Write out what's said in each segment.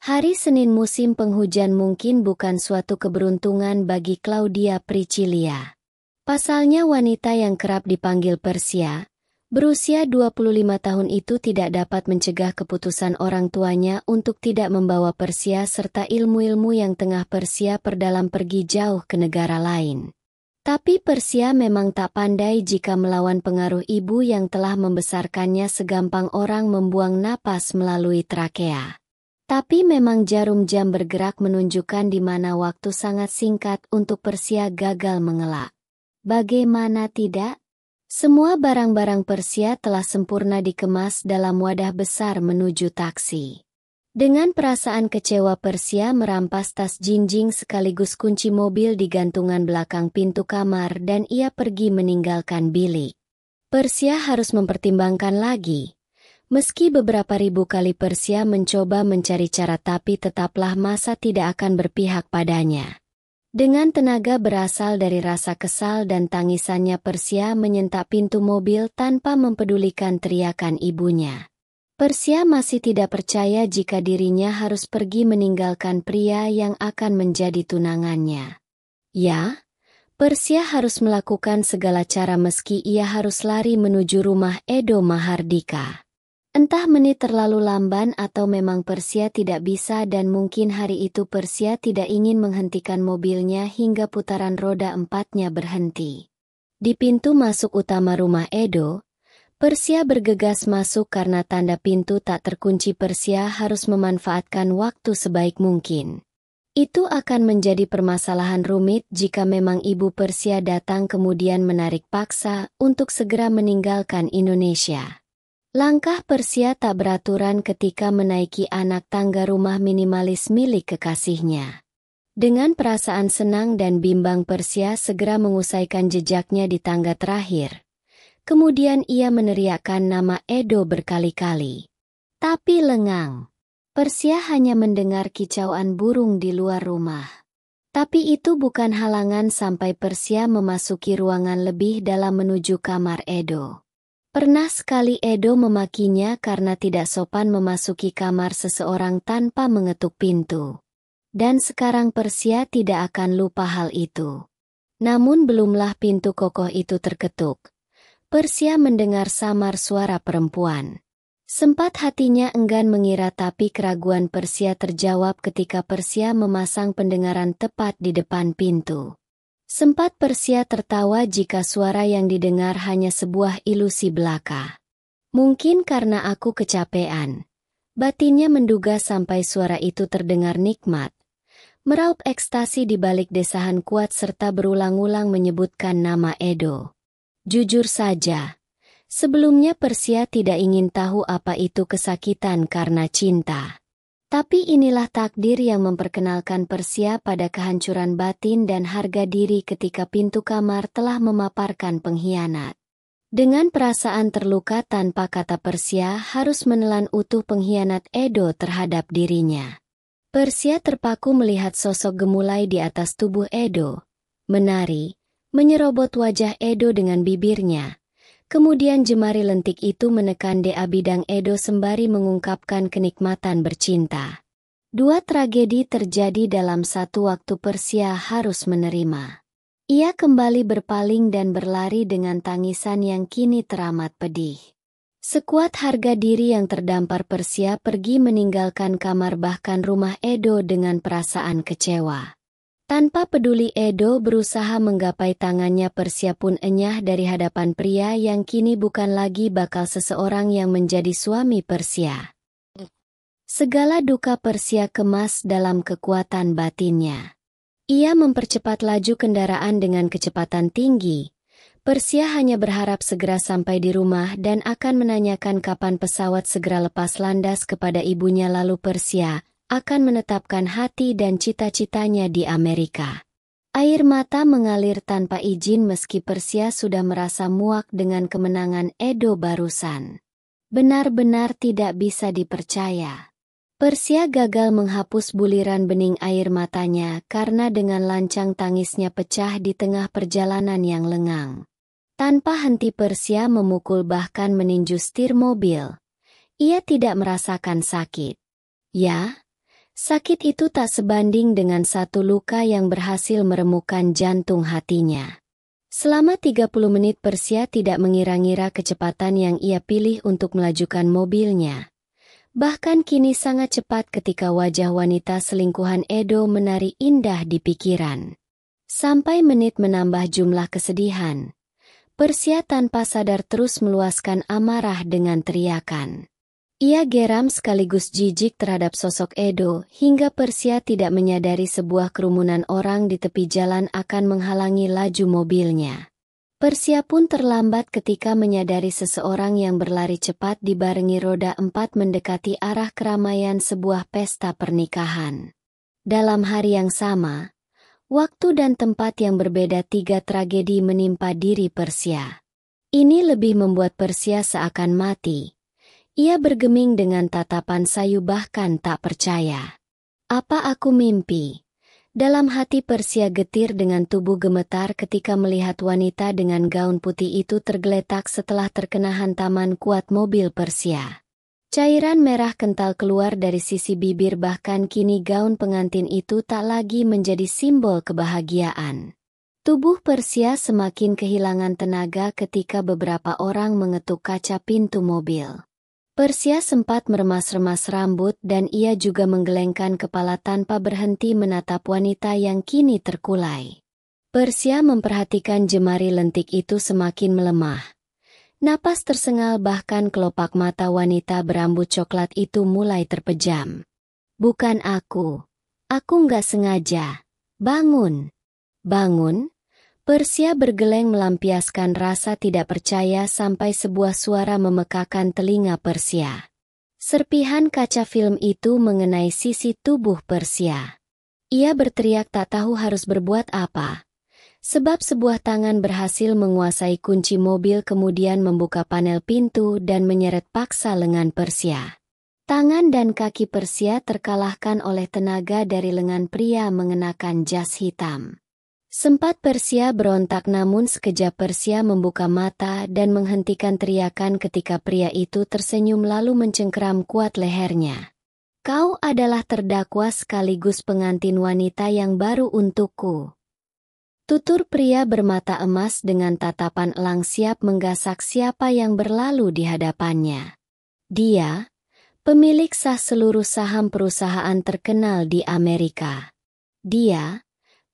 Hari Senin musim penghujan mungkin bukan suatu keberuntungan bagi Claudia Priscilla. Pasalnya wanita yang kerap dipanggil Persia, berusia 25 tahun itu tidak dapat mencegah keputusan orang tuanya untuk tidak membawa Persia serta ilmu-ilmu yang tengah Persia perdalam pergi jauh ke negara lain. Tapi Persia memang tak pandai jika melawan pengaruh ibu yang telah membesarkannya segampang orang membuang napas melalui trakea. Tapi memang jarum jam bergerak menunjukkan di mana waktu sangat singkat untuk Persia gagal mengelak. Bagaimana tidak? Semua barang-barang Persia telah sempurna dikemas dalam wadah besar menuju taksi. Dengan perasaan kecewa Persia merampas tas jinjing sekaligus kunci mobil di gantungan belakang pintu kamar dan ia pergi meninggalkan bilik. Persia harus mempertimbangkan lagi. Meski beberapa ribu kali Persia mencoba mencari cara tapi tetaplah masa tidak akan berpihak padanya. Dengan tenaga berasal dari rasa kesal dan tangisannya Persia menyentak pintu mobil tanpa mempedulikan teriakan ibunya. Persia masih tidak percaya jika dirinya harus pergi meninggalkan pria yang akan menjadi tunangannya. Ya, Persia harus melakukan segala cara meski ia harus lari menuju rumah Edo Mahardika. Entah menit terlalu lamban atau memang Persia tidak bisa dan mungkin hari itu Persia tidak ingin menghentikan mobilnya hingga putaran roda empatnya berhenti. Di pintu masuk utama rumah Edo, Persia bergegas masuk karena tanda pintu tak terkunci. Persia harus memanfaatkan waktu sebaik mungkin. Itu akan menjadi permasalahan rumit jika memang ibu Persia datang kemudian menarik paksa untuk segera meninggalkan Indonesia. Langkah Persia tak beraturan ketika menaiki anak tangga rumah minimalis milik kekasihnya. Dengan perasaan senang dan bimbang Persia segera mengusaikan jejaknya di tangga terakhir. Kemudian ia meneriakkan nama Edo berkali-kali. Tapi lengang. Persia hanya mendengar kicauan burung di luar rumah. Tapi itu bukan halangan sampai Persia memasuki ruangan lebih dalam menuju kamar Edo. Pernah sekali Edo memakinya karena tidak sopan memasuki kamar seseorang tanpa mengetuk pintu. Dan sekarang Persia tidak akan lupa hal itu. Namun belumlah pintu kokoh itu terketuk, Persia mendengar samar suara perempuan. Sempat hatinya enggan mengira tapi keraguan Persia terjawab ketika Persia memasang pendengaran tepat di depan pintu. Sempat Persia tertawa jika suara yang didengar hanya sebuah ilusi belaka. Mungkin karena aku kecapean. Batinnya menduga sampai suara itu terdengar nikmat. Meraup ekstasi di balik desahan kuat serta berulang-ulang menyebutkan nama Edo. Jujur saja, sebelumnya Persia tidak ingin tahu apa itu kesakitan karena cinta. Tapi inilah takdir yang memperkenalkan Persia pada kehancuran batin dan harga diri ketika pintu kamar telah memaparkan pengkhianat. Dengan perasaan terluka tanpa kata Persia harus menelan utuh pengkhianat Edo terhadap dirinya. Persia terpaku melihat sosok gemulai di atas tubuh Edo, menari, menyerobot wajah Edo dengan bibirnya. Kemudian jemari lentik itu menekan dea bidang Edo sembari mengungkapkan kenikmatan bercinta. Dua tragedi terjadi dalam satu waktu. Persia harus menerima. Ia kembali berpaling dan berlari dengan tangisan yang kini teramat pedih. Sekuat harga diri yang terdampar Persia pergi meninggalkan kamar bahkan rumah Edo dengan perasaan kecewa. Tanpa peduli Edo berusaha menggapai tangannya, Persia pun enyah dari hadapan pria yang kini bukan lagi bakal seseorang yang menjadi suami Persia. Segala duka Persia kemas dalam kekuatan batinnya. Ia mempercepat laju kendaraan dengan kecepatan tinggi. Persia hanya berharap segera sampai di rumah dan akan menanyakan kapan pesawat segera lepas landas kepada ibunya lalu Persia akan menetapkan hati dan cita-citanya di Amerika. Air mata mengalir tanpa izin meski Persia sudah merasa muak dengan kemenangan Edo barusan. Benar-benar tidak bisa dipercaya. Persia gagal menghapus buliran bening air matanya karena dengan lancang tangisnya pecah di tengah perjalanan yang lengang. Tanpa henti Persia memukul bahkan meninju setir mobil. Ia tidak merasakan sakit. Ya, Sakit itu tak sebanding dengan satu luka yang berhasil meremukkan jantung hatinya. Selama 30 menit Persia tidak mengira-ngira kecepatan yang ia pilih untuk melajukan mobilnya. Bahkan kini sangat cepat ketika wajah wanita selingkuhan Edo menari indah di pikiran. Sampai menit menambah jumlah kesedihan. Persia tanpa sadar terus meluaskan amarah dengan teriakan. Ia geram sekaligus jijik terhadap sosok Edo hingga Persia tidak menyadari sebuah kerumunan orang di tepi jalan akan menghalangi laju mobilnya. Persia pun terlambat ketika menyadari seseorang yang berlari cepat dibarengi roda 4 mendekati arah keramaian sebuah pesta pernikahan. Dalam hari yang sama, waktu dan tempat yang berbeda 3 tragedi menimpa diri Persia. Ini lebih membuat Persia seakan mati. Ia bergeming dengan tatapan sayu bahkan tak percaya. Apa aku mimpi? Dalam hati Persia getir dengan tubuh gemetar ketika melihat wanita dengan gaun putih itu tergeletak setelah terkena hantaman kuat mobil Persia. Cairan merah kental keluar dari sisi bibir bahkan kini gaun pengantin itu tak lagi menjadi simbol kebahagiaan. Tubuh Persia semakin kehilangan tenaga ketika beberapa orang mengetuk kaca pintu mobil. Persia sempat meremas-remas rambut dan ia juga menggelengkan kepala tanpa berhenti menatap wanita yang kini terkulai. Persia memperhatikan jemari lentik itu semakin melemah. Napas tersengal bahkan kelopak mata wanita berambut coklat itu mulai terpejam. Bukan aku. Aku nggak sengaja. Bangun. Bangun. Persia bergeleng melampiaskan rasa tidak percaya sampai sebuah suara memekakan telinga Persia. Serpihan kaca film itu mengenai sisi tubuh Persia. Ia berteriak tak tahu harus berbuat apa. Sebab sebuah tangan berhasil menguasai kunci mobil kemudian membuka panel pintu dan menyeret paksa lengan Persia. Tangan dan kaki Persia terkalahkan oleh tenaga dari lengan pria mengenakan jas hitam. Sempat Persia berontak namun sekejap Persia membuka mata dan menghentikan teriakan ketika pria itu tersenyum lalu mencengkeram kuat lehernya. Kau adalah terdakwa sekaligus pengantin wanita yang baru untukku. Tutur pria bermata emas dengan tatapan elang siap menggasak siapa yang berlalu di hadapannya. Dia, pemilik sah seluruh saham perusahaan terkenal di Amerika. Dia,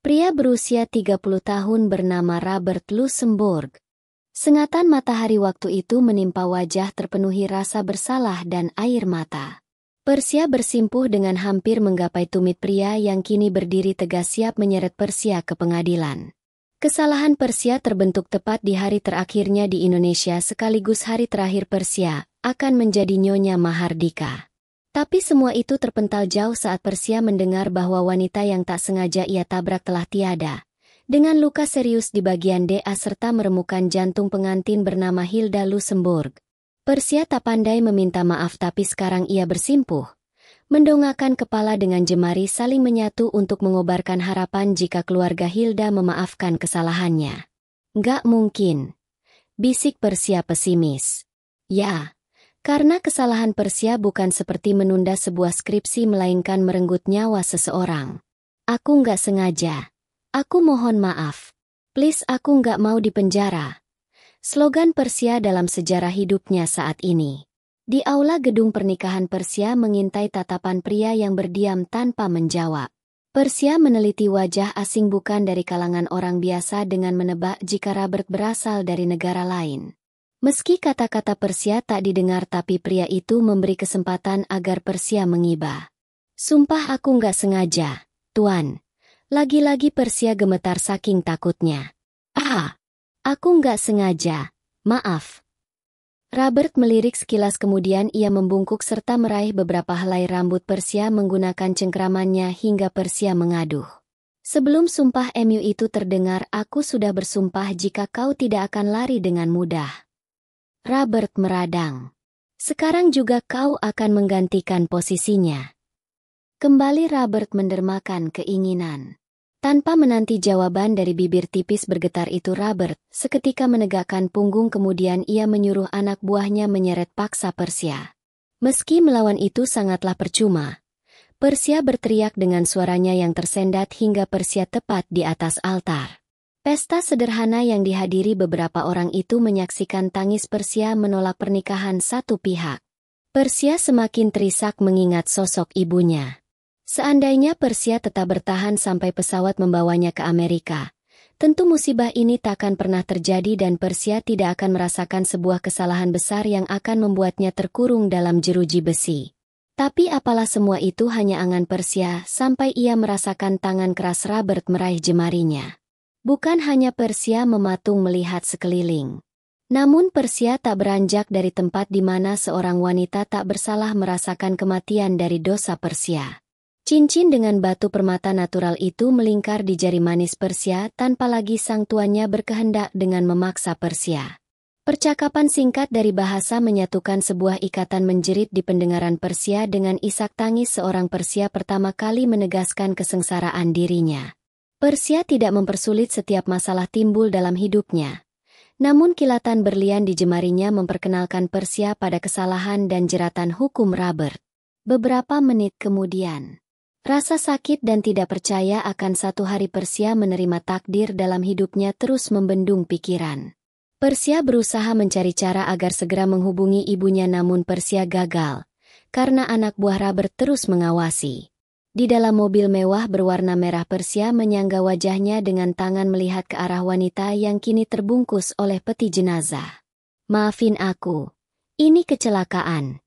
pria berusia 30 tahun bernama Robert Luxemburg. Sengatan matahari waktu itu menimpa wajah terpenuhi rasa bersalah dan air mata. Persia bersimpuh dengan hampir menggapai tumit pria yang kini berdiri tegas siap menyeret Persia ke pengadilan. Kesalahan Persia terbentuk tepat di hari terakhirnya di Indonesia sekaligus hari terakhir Persia akan menjadi Nyonya Mahardika. Tapi semua itu terpental jauh saat Persia mendengar bahwa wanita yang tak sengaja ia tabrak telah tiada. Dengan luka serius di bagian DA serta meremukkan jantung pengantin bernama Hilda Luxemburg. Persia tak pandai meminta maaf tapi sekarang ia bersimpuh. Mendongakkan kepala dengan jemari saling menyatu untuk mengobarkan harapan jika keluarga Hilda memaafkan kesalahannya. Nggak mungkin. Bisik Persia pesimis. Ya. Karena kesalahan Persia bukan seperti menunda sebuah skripsi melainkan merenggut nyawa seseorang. Aku nggak sengaja. Aku mohon maaf. Please aku nggak mau dipenjara. Slogan Persia dalam sejarah hidupnya saat ini. Di aula gedung pernikahan Persia mengintai tatapan pria yang berdiam tanpa menjawab. Persia meneliti wajah asing bukan dari kalangan orang biasa dengan menebak jika Robert berasal dari negara lain. Meski kata-kata Persia tak didengar tapi pria itu memberi kesempatan agar Persia mengiba. Sumpah aku nggak sengaja, Tuan. Lagi-lagi Persia gemetar saking takutnya. Aku nggak sengaja, maaf. Robert melirik sekilas kemudian ia membungkuk serta meraih beberapa helai rambut Persia menggunakan cengkeramannya hingga Persia mengaduh. Sebelum sumpah MU itu terdengar aku sudah bersumpah jika kau tidak akan lari dengan mudah. Robert meradang. Sekarang juga kau akan menggantikan posisinya. Kembali Robert mendermakan keinginan. Tanpa menanti jawaban dari bibir tipis bergetar itu Robert, seketika menegakkan punggung kemudian ia menyuruh anak buahnya menyeret paksa Persia. Meski melawan itu sangatlah percuma. Persia berteriak dengan suaranya yang tersendat hingga Persia tepat di atas altar. Pesta sederhana yang dihadiri beberapa orang itu menyaksikan tangis Persia menolak pernikahan satu pihak. Persia semakin terisak mengingat sosok ibunya. Seandainya Persia tetap bertahan sampai pesawat membawanya ke Amerika, tentu musibah ini takkan pernah terjadi dan Persia tidak akan merasakan sebuah kesalahan besar yang akan membuatnya terkurung dalam jeruji besi. Tapi apalah semua itu hanya angan Persia sampai ia merasakan tangan keras Robert meraih jemarinya. Bukan hanya Persia mematung melihat sekeliling. Namun Persia tak beranjak dari tempat di mana seorang wanita tak bersalah merasakan kematian dari dosa Persia. Cincin dengan batu permata natural itu melingkar di jari manis Persia tanpa lagi sang tuannya berkehendak dengan memaksa Persia. Percakapan singkat dari bahasa menyatukan sebuah ikatan menjerit di pendengaran Persia dengan isak tangis seorang Persia pertama kali menegaskan kesengsaraan dirinya. Persia tidak mempersulit setiap masalah timbul dalam hidupnya. Namun kilatan berlian di jemarinya memperkenalkan Persia pada kesalahan dan jeratan hukum Robert. Beberapa menit kemudian, rasa sakit dan tidak percaya akan satu hari Persia menerima takdir dalam hidupnya terus membendung pikiran. Persia berusaha mencari cara agar segera menghubungi ibunya namun Persia gagal, karena anak buah Robert terus mengawasi. Di dalam mobil mewah berwarna merah Persia menyangga wajahnya dengan tangan melihat ke arah wanita yang kini terbungkus oleh peti jenazah. "Maafin aku. Ini kecelakaan."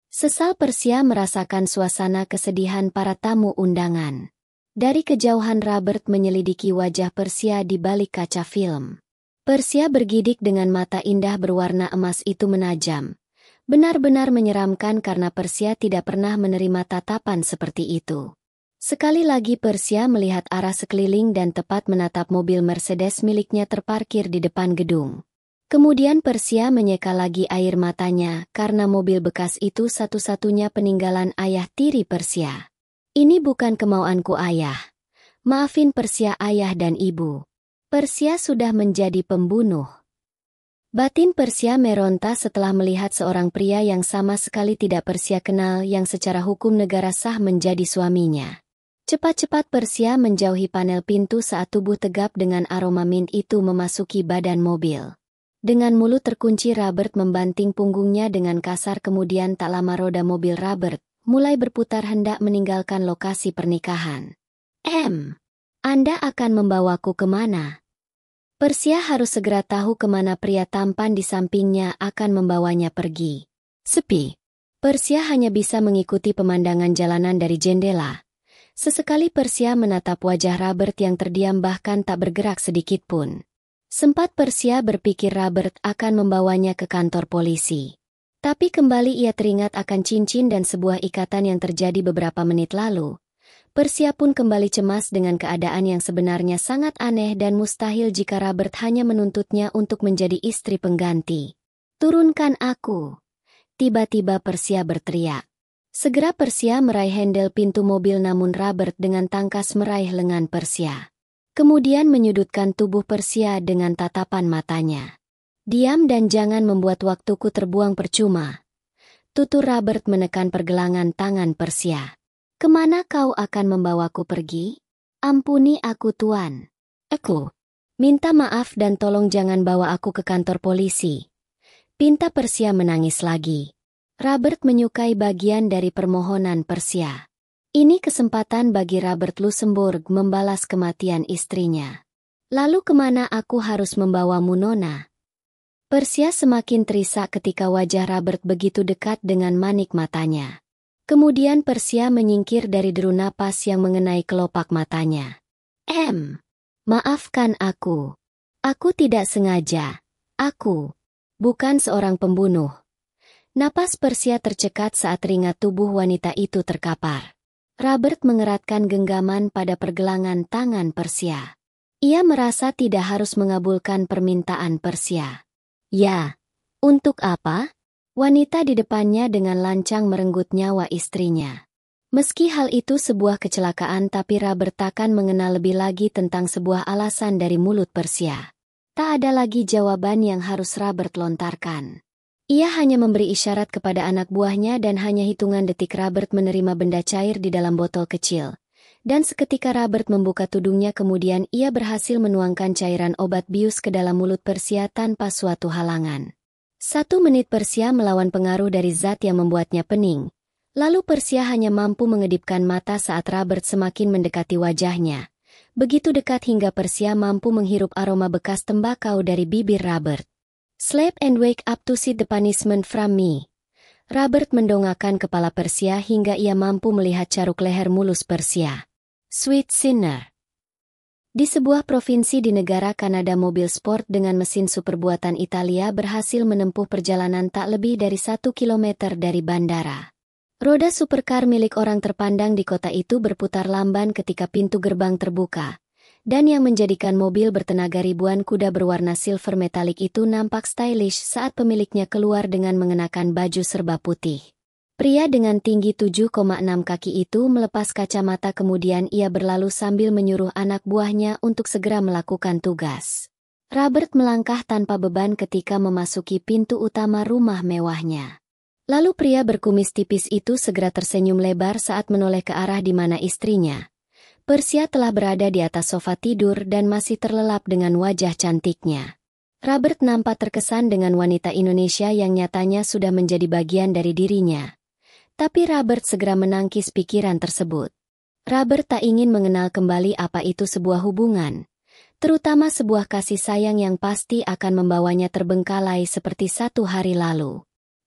Sesal Persia merasakan suasana kesedihan para tamu undangan. Dari kejauhan Robert menyelidiki wajah Persia di balik kaca film. Persia bergidik dengan mata indah berwarna emas itu menajam. Benar-benar menyeramkan karena Persia tidak pernah menerima tatapan seperti itu. Sekali lagi Persia melihat arah sekeliling dan tepat menatap mobil Mercedes miliknya terparkir di depan gedung. Kemudian Persia menyeka lagi air matanya karena mobil bekas itu satu-satunya peninggalan ayah tiri Persia. "Ini bukan kemauanku ayah. Maafin Persia ayah dan ibu. Persia sudah menjadi pembunuh." Batin Persia meronta setelah melihat seorang pria yang sama sekali tidak Persia kenal yang secara hukum negara sah menjadi suaminya. Cepat-cepat Persia menjauhi panel pintu saat tubuh tegap dengan aroma mint itu memasuki badan mobil. Dengan mulut terkunci Robert membanting punggungnya dengan kasar kemudian tak lama roda mobil Robert mulai berputar hendak meninggalkan lokasi pernikahan. Anda akan membawaku kemana?" Persia harus segera tahu kemana pria tampan di sampingnya akan membawanya pergi. Sepi. Persia hanya bisa mengikuti pemandangan jalanan dari jendela. Sesekali Persia menatap wajah Robert yang terdiam bahkan tak bergerak sedikit pun. Sempat Persia berpikir Robert akan membawanya ke kantor polisi. Tapi kembali ia teringat akan cincin dan sebuah ikatan yang terjadi beberapa menit lalu. Persia pun kembali cemas dengan keadaan yang sebenarnya sangat aneh dan mustahil jika Robert hanya menuntutnya untuk menjadi istri pengganti. "Turunkan aku!" Tiba-tiba Persia berteriak. Segera Persia meraih handle pintu mobil namun Robert dengan tangkas meraih lengan Persia. Kemudian menyudutkan tubuh Persia dengan tatapan matanya. "Diam dan jangan membuat waktuku terbuang percuma." Tutur Robert menekan pergelangan tangan Persia. "Kemana kau akan membawaku pergi? Ampuni aku tuan. Aku minta maaf dan tolong jangan bawa aku ke kantor polisi." Pinta Persia menangis lagi. Robert menyukai bagian dari permohonan Persia. Ini kesempatan bagi Robert Luxemburg membalas kematian istrinya. "Lalu kemana aku harus membawamu Nona?" Persia semakin terisak ketika wajah Robert begitu dekat dengan manik matanya. Kemudian Persia menyingkir dari deru napas yang mengenai kelopak matanya. Maafkan aku. Aku tidak sengaja. Aku bukan seorang pembunuh." Napas Persia tercekat saat teringat tubuh wanita itu terkapar. Robert mengeratkan genggaman pada pergelangan tangan Persia. Ia merasa tidak harus mengabulkan permintaan Persia. "Ya, untuk apa?" Wanita di depannya dengan lancang merenggut nyawa istrinya. Meski hal itu sebuah kecelakaan tapi Robert takkan mengenal lebih lagi tentang sebuah alasan dari mulut Persia. Tak ada lagi jawaban yang harus Robert lontarkan. Ia hanya memberi isyarat kepada anak buahnya dan hanya hitungan detik Robert menerima benda cair di dalam botol kecil. Dan seketika Robert membuka tudungnya kemudian ia berhasil menuangkan cairan obat bius ke dalam mulut Persia tanpa suatu halangan. 1 menit Persia melawan pengaruh dari zat yang membuatnya pening. Lalu Persia hanya mampu mengedipkan mata saat Robert semakin mendekati wajahnya. Begitu dekat hingga Persia mampu menghirup aroma bekas tembakau dari bibir Robert. Sleep and wake up to see the punishment from me. Robert mendongakkan kepala Persia hingga ia mampu melihat caruk leher mulus Persia. Sweet sinner. Di sebuah provinsi di negara Kanada, mobil sport dengan mesin super buatan Italia berhasil menempuh perjalanan tak lebih dari 1 kilometer dari bandara. Roda supercar milik orang terpandang di kota itu berputar lamban ketika pintu gerbang terbuka. Dan yang menjadikan mobil bertenaga ribuan kuda berwarna silver metalik itu nampak stylish saat pemiliknya keluar dengan mengenakan baju serba putih. Pria dengan tinggi 7,6 kaki itu melepas kacamata kemudian ia berlalu sambil menyuruh anak buahnya untuk segera melakukan tugas. Robert melangkah tanpa beban ketika memasuki pintu utama rumah mewahnya. Lalu pria berkumis tipis itu segera tersenyum lebar saat menoleh ke arah di mana istrinya. Persia telah berada di atas sofa tidur dan masih terlelap dengan wajah cantiknya. Robert nampak terkesan dengan wanita Indonesia yang nyatanya sudah menjadi bagian dari dirinya. Tapi Robert segera menangkis pikiran tersebut. Robert tak ingin mengenal kembali apa itu sebuah hubungan, terutama sebuah kasih sayang yang pasti akan membawanya terbengkalai seperti 1 hari lalu.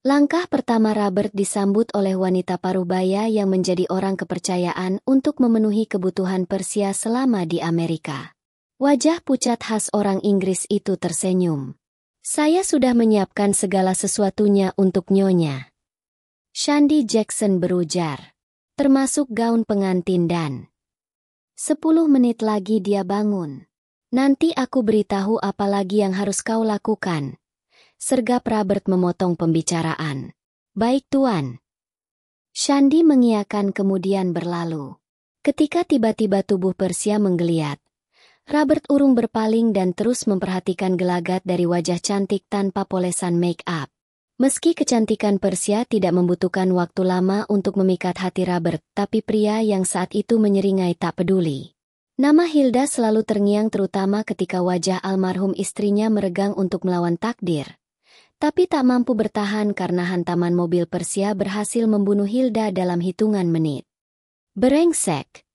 Langkah pertama Robert disambut oleh wanita parubaya yang menjadi orang kepercayaan untuk memenuhi kebutuhan Persia selama di Amerika. Wajah pucat khas orang Inggris itu tersenyum. Saya sudah menyiapkan segala sesuatunya untuk Nyonya. Shandy Jackson berujar. Termasuk gaun pengantin dan 10 menit lagi dia bangun. Nanti aku beritahu apa lagi yang harus kau lakukan. Sergap Robert memotong pembicaraan. Baik tuan. Shandy mengiyakan kemudian berlalu. Ketika tiba-tiba tubuh Persia menggeliat, Robert urung berpaling dan terus memperhatikan gelagat dari wajah cantik tanpa polesan make up. Meski kecantikan Persia tidak membutuhkan waktu lama untuk memikat hati Robert, tapi pria yang saat itu menyeringai tak peduli. Nama Hilda selalu terngiang terutama ketika wajah almarhum istrinya meregang untuk melawan takdir. Tapi tak mampu bertahan karena hantaman mobil Persia berhasil membunuh Hilda dalam hitungan menit. Berengsek.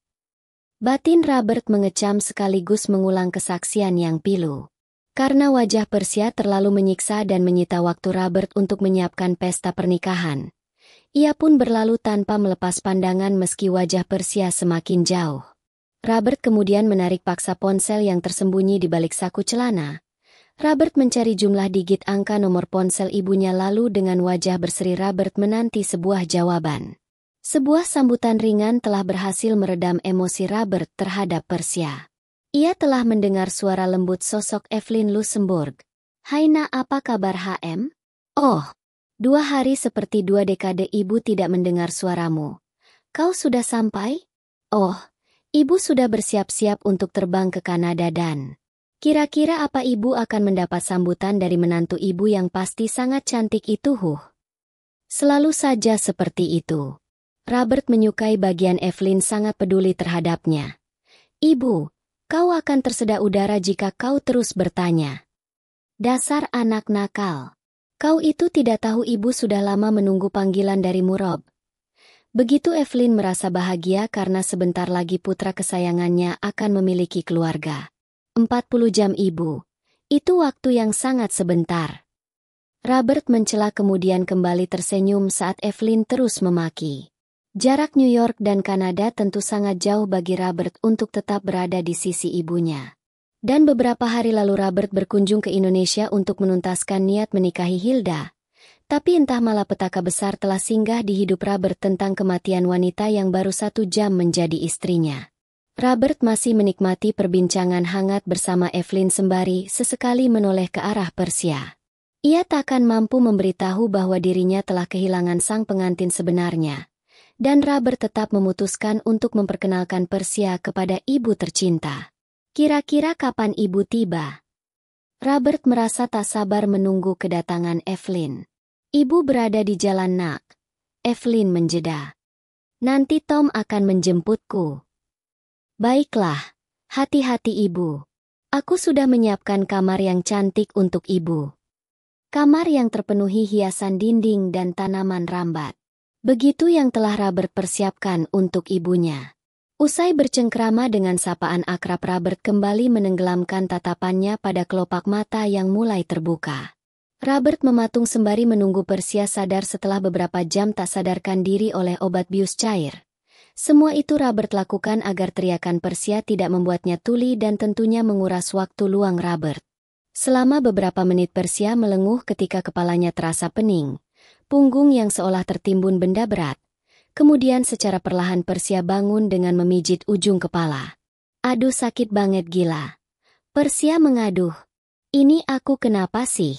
Batin Robert mengecam sekaligus mengulang kesaksian yang pilu. Karena wajah Persia terlalu menyiksa dan menyita waktu Robert untuk menyiapkan pesta pernikahan. Ia pun berlalu tanpa melepas pandangan meski wajah Persia semakin jauh. Robert kemudian menarik paksa ponsel yang tersembunyi di balik saku celana. Robert mencari jumlah digit angka nomor ponsel ibunya lalu dengan wajah berseri Robert menanti sebuah jawaban. Sebuah sambutan ringan telah berhasil meredam emosi Robert terhadap Persia. Ia telah mendengar suara lembut sosok Evelyn Luxemburg. Haina, apa kabar HM? Oh, 2 hari seperti 2 dekade ibu tidak mendengar suaramu. Kau sudah sampai? Oh, ibu sudah bersiap-siap untuk terbang ke Kanada dan... Kira-kira apa ibu akan mendapat sambutan dari menantu ibu yang pasti sangat cantik itu? Selalu saja seperti itu. Robert menyukai bagian Evelyn sangat peduli terhadapnya. Ibu, kau akan tersedak udara jika kau terus bertanya. Dasar anak nakal. Kau itu tidak tahu ibu sudah lama menunggu panggilan darimu, Rob. Begitu Evelyn merasa bahagia karena sebentar lagi putra kesayangannya akan memiliki keluarga. 40 jam ibu. Itu waktu yang sangat sebentar. Robert mencela kemudian kembali tersenyum saat Evelyn terus memaki. Jarak New York dan Kanada tentu sangat jauh bagi Robert untuk tetap berada di sisi ibunya. Dan beberapa hari lalu Robert berkunjung ke Indonesia untuk menuntaskan niat menikahi Hilda. Tapi entah malapetaka besar telah singgah di hidup Robert tentang kematian wanita yang baru 1 jam menjadi istrinya. Robert masih menikmati perbincangan hangat bersama Evelyn sembari sesekali menoleh ke arah Persia. Ia takkan mampu memberitahu bahwa dirinya telah kehilangan sang pengantin sebenarnya. Dan Robert tetap memutuskan untuk memperkenalkan Persia kepada ibu tercinta. Kira-kira kapan ibu tiba? Robert merasa tak sabar menunggu kedatangan Evelyn. Ibu berada di jalan nak. Evelyn menjeda. Nanti Tom akan menjemputku. Baiklah, hati-hati ibu. Aku sudah menyiapkan kamar yang cantik untuk ibu. Kamar yang terpenuhi hiasan dinding dan tanaman rambat. Begitu yang telah Robert persiapkan untuk ibunya. Usai bercengkrama dengan sapaan akrab, Robert kembali menenggelamkan tatapannya pada kelopak mata yang mulai terbuka. Robert mematung sembari menunggu Persia sadar setelah beberapa jam tak sadarkan diri oleh obat bius cair. Semua itu Robert lakukan agar teriakan Persia tidak membuatnya tuli dan tentunya menguras waktu luang Robert. Selama beberapa menit Persia melenguh ketika kepalanya terasa pening, punggung yang seolah tertimbun benda berat. Kemudian secara perlahan Persia bangun dengan memijit ujung kepala. Aduh, sakit banget gila. Persia mengaduh. Ini aku kenapa sih?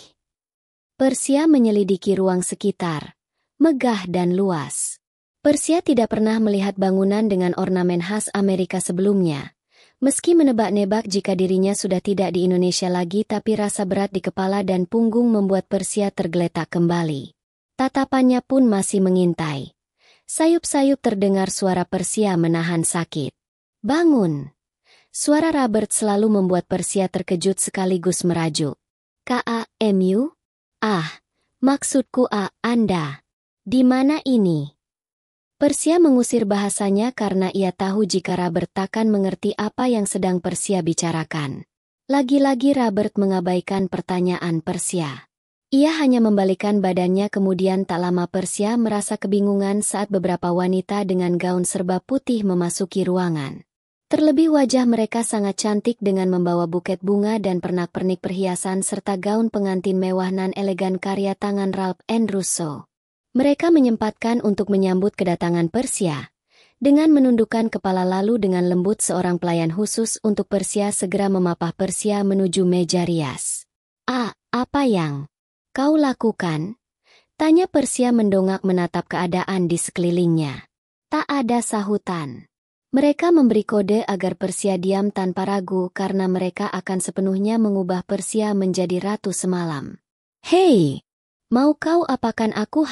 Persia menyelidiki ruang sekitar, megah dan luas. Persia tidak pernah melihat bangunan dengan ornamen khas Amerika sebelumnya. Meski menebak-nebak jika dirinya sudah tidak di Indonesia lagi, tapi rasa berat di kepala dan punggung membuat Persia tergeletak kembali. Tatapannya pun masih mengintai. Sayup-sayup terdengar suara Persia menahan sakit. Bangun! Suara Robert selalu membuat Persia terkejut sekaligus merajuk. K.A.M.U? Ah, maksudku Anda. Di mana ini? Persia mengusir bahasanya karena ia tahu jika Robert takkan mengerti apa yang sedang Persia bicarakan. Lagi-lagi Robert mengabaikan pertanyaan Persia. Ia hanya membalikkan badannya, kemudian tak lama Persia merasa kebingungan saat beberapa wanita dengan gaun serba putih memasuki ruangan. Terlebih wajah mereka sangat cantik dengan membawa buket bunga dan pernak-pernik perhiasan serta gaun pengantin mewah nan elegan karya tangan Ralph and Russo. Mereka menyempatkan untuk menyambut kedatangan Persia. Dengan menundukkan kepala lalu dengan lembut seorang pelayan khusus untuk Persia segera memapah Persia menuju meja rias. Apa yang kau lakukan? Tanya Persia mendongak menatap keadaan di sekelilingnya. Tak ada sahutan. Mereka memberi kode agar Persia diam tanpa ragu karena mereka akan sepenuhnya mengubah Persia menjadi ratu semalam. Hei! Mau kau apakan aku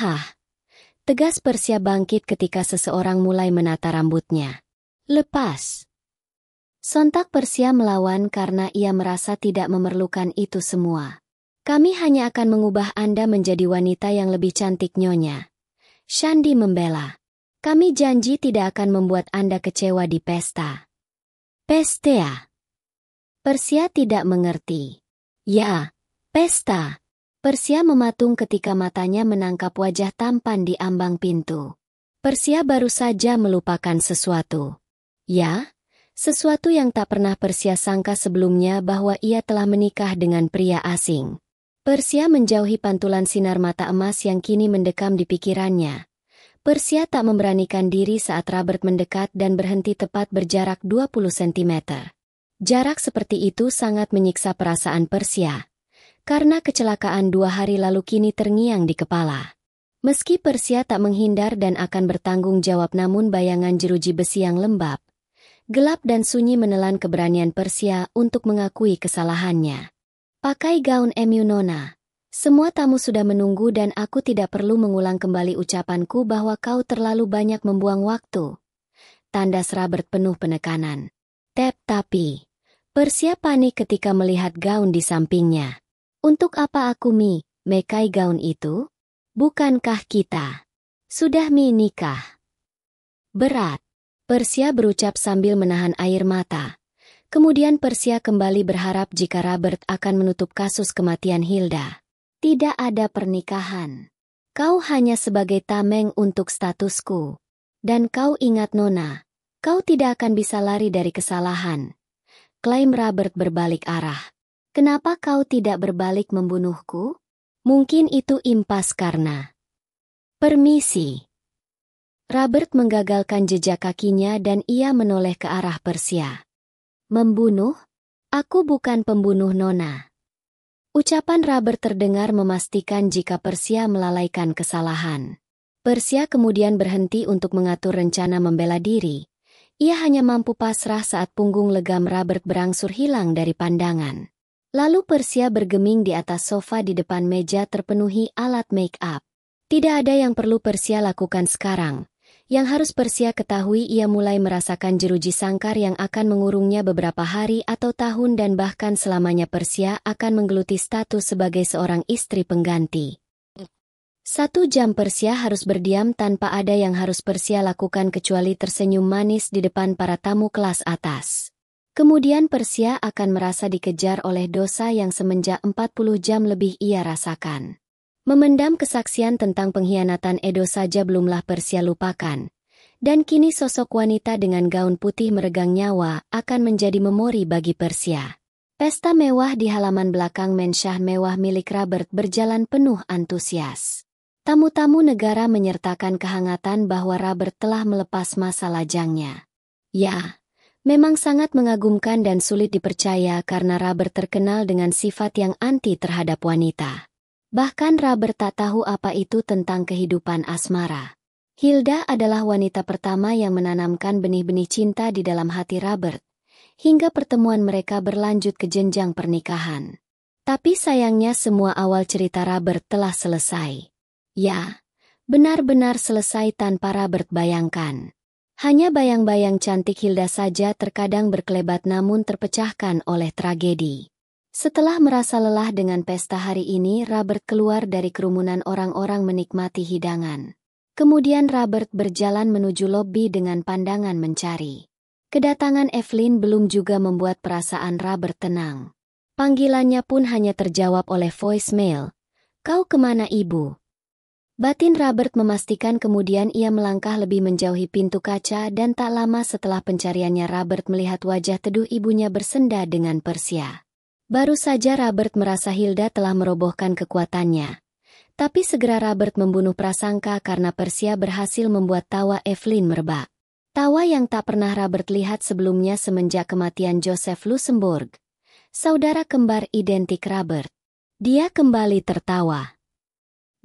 Tegas Persia bangkit ketika seseorang mulai menata rambutnya. Lepas. Sontak Persia melawan karena ia merasa tidak memerlukan itu semua. Kami hanya akan mengubah Anda menjadi wanita yang lebih cantik, Nyonya. Shandi membela. Kami janji tidak akan membuat Anda kecewa di pesta. Pesta? Persia tidak mengerti. Ya, pesta. Persia mematung ketika matanya menangkap wajah tampan di ambang pintu. Persia baru saja melupakan sesuatu. Ya, sesuatu yang tak pernah Persia sangka sebelumnya, bahwa ia telah menikah dengan pria asing. Persia menjauhi pantulan sinar mata emas yang kini mendekam di pikirannya. Persia tak memberanikan diri saat Robert mendekat dan berhenti tepat berjarak 20 cm. Jarak seperti itu sangat menyiksa perasaan Persia. Karena kecelakaan 2 hari lalu kini terngiang di kepala. Meski Persia tak menghindar dan akan bertanggung jawab, namun bayangan jeruji besi yang lembab, gelap dan sunyi menelan keberanian Persia untuk mengakui kesalahannya. Pakai gaun MU, Nona. Semua tamu sudah menunggu dan aku tidak perlu mengulang kembali ucapanku bahwa kau terlalu banyak membuang waktu. Tandas Robert penuh penekanan. Tapi Persia panik ketika melihat gaun di sampingnya. Untuk apa aku memakai gaun itu? Bukankah kita sudah nikah? Berat. Persia berucap sambil menahan air mata. Kemudian Persia kembali berharap jika Robert akan menutup kasus kematian Hilda. Tidak ada pernikahan. Kau hanya sebagai tameng untuk statusku. Dan kau ingat, Nona, kau tidak akan bisa lari dari kesalahan. Klaim Robert berbalik arah. Kenapa kau tidak berbalik membunuhku? Mungkin itu impas karena... Permisi. Robert menggagalkan jejak kakinya dan ia menoleh ke arah Persia. Membunuh? Aku bukan pembunuh, Nona. Ucapan Robert terdengar memastikan jika Persia melalaikan kesalahan. Persia kemudian berhenti untuk mengatur rencana membela diri. Ia hanya mampu pasrah saat punggung legam Robert berangsur hilang dari pandangan. Lalu Persia bergeming di atas sofa di depan meja terpenuhi alat make up. Tidak ada yang perlu Persia lakukan sekarang. Yang harus Persia ketahui, ia mulai merasakan jeruji sangkar yang akan mengurungnya beberapa hari atau tahun dan bahkan selamanya. Persia akan menggeluti status sebagai seorang istri pengganti. 1 jam Persia harus berdiam tanpa ada yang harus Persia lakukan kecuali tersenyum manis di depan para tamu kelas atas. Kemudian Persia akan merasa dikejar oleh dosa yang semenjak 40 jam lebih ia rasakan. Memendam kesaksian tentang pengkhianatan Edo saja belumlah Persia lupakan. Dan kini sosok wanita dengan gaun putih meregang nyawa akan menjadi memori bagi Persia. Pesta mewah di halaman belakang mensyah mewah milik Robert berjalan penuh antusias. Tamu-tamu negara menyertakan kehangatan bahwa Robert telah melepas masa lajangnya. Ya, memang sangat mengagumkan dan sulit dipercaya karena Robert terkenal dengan sifat yang anti terhadap wanita. Bahkan Robert tak tahu apa itu tentang kehidupan asmara. Hilda adalah wanita pertama yang menanamkan benih-benih cinta di dalam hati Robert, hingga pertemuan mereka berlanjut ke jenjang pernikahan. Tapi sayangnya semua awal cerita Robert telah selesai. Ya, benar-benar selesai tanpa Robert bayangkan. Hanya bayang-bayang cantik Hilda saja terkadang berkelebat namun terpecahkan oleh tragedi. Setelah merasa lelah dengan pesta hari ini, Robert keluar dari kerumunan orang-orang menikmati hidangan. Kemudian Robert berjalan menuju lobi dengan pandangan mencari. Kedatangan Evelyn belum juga membuat perasaan Robert tenang. Panggilannya pun hanya terjawab oleh voicemail. "Kau kemana, Ibu?" Batin Robert memastikan, kemudian ia melangkah lebih menjauhi pintu kaca dan tak lama setelah pencariannya Robert melihat wajah teduh ibunya bersenda dengan Persia. Baru saja Robert merasa Hilda telah merobohkan kekuatannya. Tapi segera Robert membunuh prasangka karena Persia berhasil membuat tawa Evelyn merebak. Tawa yang tak pernah Robert lihat sebelumnya semenjak kematian Joseph Luxembourg, saudara kembar identik Robert. Dia kembali tertawa.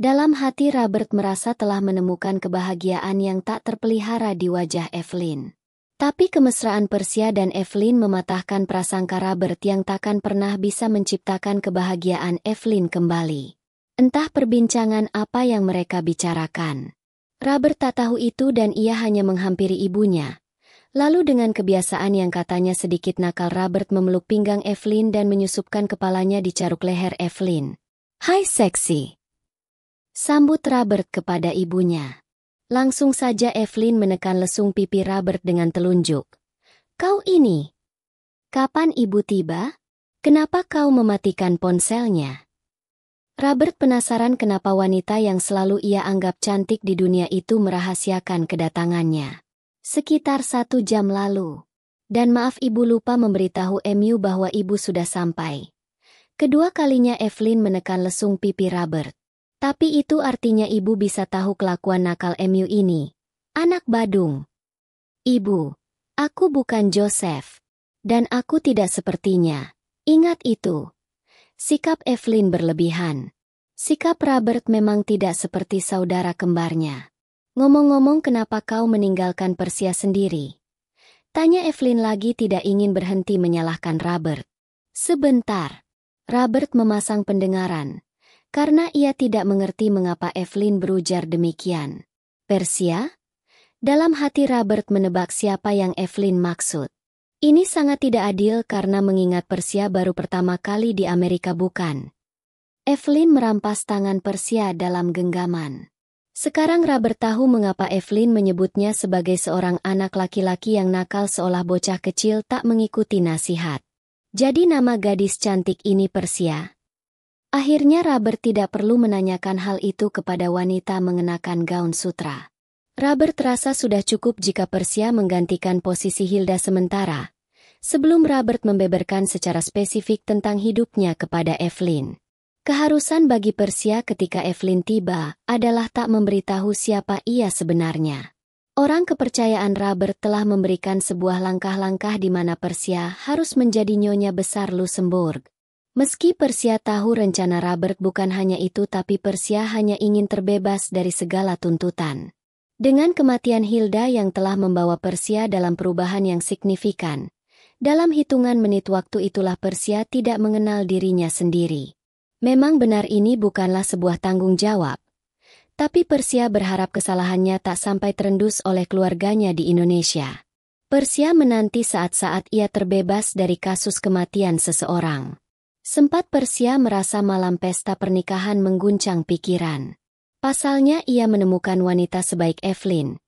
Dalam hati Robert merasa telah menemukan kebahagiaan yang tak terpelihara di wajah Evelyn. Tapi kemesraan Persia dan Evelyn mematahkan prasangka Robert yang takkan pernah bisa menciptakan kebahagiaan Evelyn kembali. Entah perbincangan apa yang mereka bicarakan. Robert tak tahu itu dan ia hanya menghampiri ibunya. Lalu dengan kebiasaan yang katanya sedikit nakal, Robert memeluk pinggang Evelyn dan menyusupkan kepalanya di caruk leher Evelyn. "Hai seksi," sambut Robert kepada ibunya. Langsung saja Evelyn menekan lesung pipi Robert dengan telunjuk. "Kau ini? Kapan ibu tiba? Kenapa kau mematikan ponselnya?" Robert penasaran kenapa wanita yang selalu ia anggap cantik di dunia itu merahasiakan kedatangannya. Sekitar 1 jam lalu. Dan maaf, ibu lupa memberitahu Emu bahwa ibu sudah sampai. Kedua kalinya Evelyn menekan lesung pipi Robert. Tapi itu artinya ibu bisa tahu kelakuan nakal Emu ini. Anak badung. "Ibu, aku bukan Joseph. Dan aku tidak sepertinya. Ingat itu." Sikap Evelyn berlebihan. Sikap Robert memang tidak seperti saudara kembarnya. "Ngomong-ngomong, kenapa kau meninggalkan Persia sendiri?" tanya Evelyn lagi, tidak ingin berhenti menyalahkan Robert. "Sebentar." Robert memasang pendengaran. Karena ia tidak mengerti mengapa Evelyn berujar demikian. "Persia?" Dalam hati Robert menebak siapa yang Evelyn maksud. Ini sangat tidak adil karena mengingat Persia baru pertama kali di Amerika, bukan? Evelyn merampas tangan Persia dalam genggaman. Sekarang Robert tahu mengapa Evelyn menyebutnya sebagai seorang anak laki-laki yang nakal, seolah bocah kecil tak mengikuti nasihat. Jadi nama gadis cantik ini Persia? Akhirnya Robert tidak perlu menanyakan hal itu kepada wanita mengenakan gaun sutra. Robert terasa sudah cukup jika Persia menggantikan posisi Hilda sementara, sebelum Robert membeberkan secara spesifik tentang hidupnya kepada Evelyn. Keharusan bagi Persia ketika Evelyn tiba adalah tak memberitahu siapa ia sebenarnya. Orang kepercayaan Robert telah memberikan sebuah langkah-langkah di mana Persia harus menjadi nyonya besar Luxembourg. Meski Persia tahu rencana Robert bukan hanya itu, tapi Persia hanya ingin terbebas dari segala tuntutan. Dengan kematian Hilda yang telah membawa Persia dalam perubahan yang signifikan, dalam hitungan menit waktu itulah Persia tidak mengenal dirinya sendiri. Memang benar ini bukanlah sebuah tanggung jawab, Tapi Persia berharap kesalahannya tak sampai terendus oleh keluarganya di Indonesia. Persia menanti saat-saat ia terbebas dari kasus kematian seseorang. Sempat Persia merasa malam pesta pernikahan mengguncang pikiran. Pasalnya ia menemukan wanita sebaik Evelyn.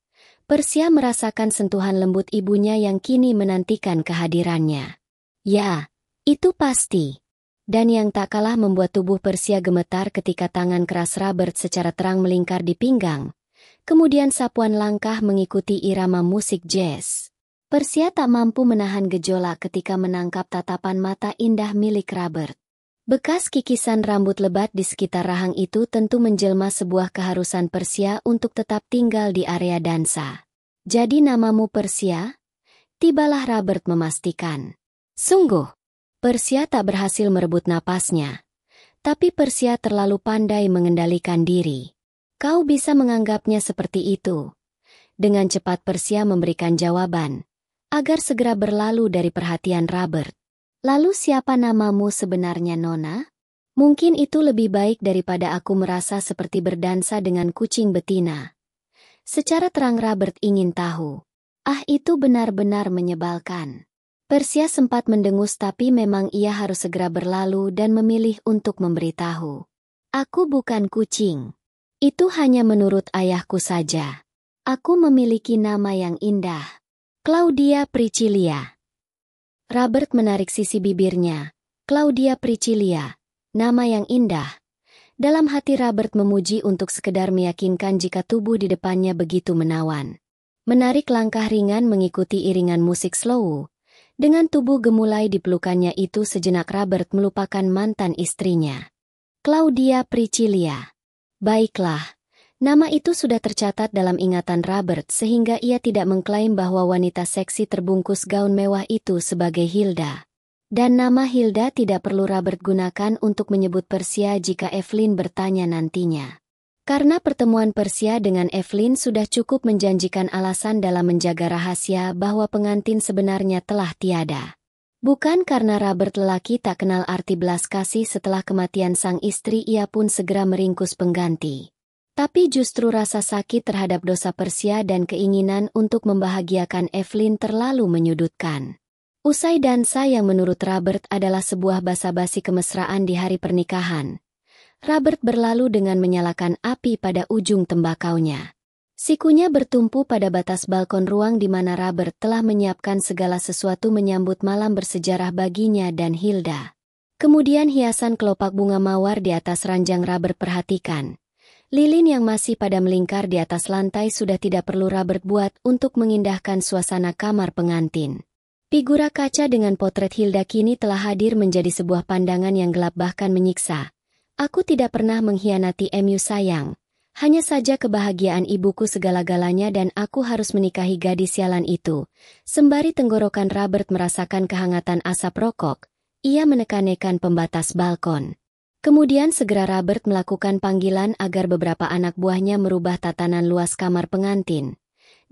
Persia merasakan sentuhan lembut ibunya yang kini menantikan kehadirannya. Ya, itu pasti. Dan yang tak kalah membuat tubuh Persia gemetar ketika tangan keras Robert secara terang melingkar di pinggang. Kemudian sapuan langkah mengikuti irama musik jazz. Persia tak mampu menahan gejolak ketika menangkap tatapan mata indah milik Robert. Bekas kikisan rambut lebat di sekitar rahang itu tentu menjelma sebuah keharusan Persia untuk tetap tinggal di area dansa. Jadi namamu Persia? Tibalah Robert memastikan. Sungguh. Persia tak berhasil merebut napasnya. Tapi Persia terlalu pandai mengendalikan diri. Kau bisa menganggapnya seperti itu. Dengan cepat Persia memberikan jawaban, agar segera berlalu dari perhatian Robert. Lalu siapa namamu sebenarnya, Nona? Mungkin itu lebih baik daripada aku merasa seperti berdansa dengan kucing betina. Secara terang Robert ingin tahu. Itu benar-benar menyebalkan. Persia sempat mendengus tapi memang ia harus segera berlalu dan memilih untuk memberitahu. Aku bukan kucing. Itu hanya menurut ayahku saja. Aku memiliki nama yang indah. Claudia Priscilla. Robert menarik sisi bibirnya. Claudia Priscilla. Nama yang indah. Dalam hati Robert memuji untuk sekedar meyakinkan jika tubuh di depannya begitu menawan. Menarik langkah ringan mengikuti iringan musik slow. Dengan tubuh gemulai di pelukannya itu sejenak Robert melupakan mantan istrinya. Claudia Priscilla. Baiklah, nama itu sudah tercatat dalam ingatan Robert sehingga ia tidak mengklaim bahwa wanita seksi terbungkus gaun mewah itu sebagai Hilda. Dan nama Hilda tidak perlu Robert gunakan untuk menyebut Persia jika Evelyn bertanya nantinya. Karena pertemuan Persia dengan Evelyn sudah cukup menjanjikan alasan dalam menjaga rahasia bahwa pengantin sebenarnya telah tiada. Bukan karena Robert lelaki tak kenal arti belas kasih setelah kematian sang istri ia pun segera meringkus pengganti. Tapi justru rasa sakit terhadap dosa Persia dan keinginan untuk membahagiakan Evelyn terlalu menyudutkan. Usai dansa yang menurut Robert adalah sebuah basa-basi kemesraan di hari pernikahan, Robert berlalu dengan menyalakan api pada ujung tembakaunya. Sikunya bertumpu pada batas balkon ruang di mana Robert telah menyiapkan segala sesuatu menyambut malam bersejarah baginya dan Hilda. Kemudian hiasan kelopak bunga mawar di atas ranjang Robert perhatikan. Lilin yang masih pada melingkar di atas lantai sudah tidak perlu Robert buat untuk mengindahkan suasana kamar pengantin. Figura kaca dengan potret Hilda kini telah hadir menjadi sebuah pandangan yang gelap bahkan menyiksa. Aku tidak pernah mengkhianati Emu sayang. Hanya saja kebahagiaan ibuku segala-galanya dan aku harus menikahi gadis sialan itu. Sembari tenggorokan Robert merasakan kehangatan asap rokok, ia menekan-nekan pembatas balkon. Kemudian segera Robert melakukan panggilan agar beberapa anak buahnya merubah tatanan luas kamar pengantin.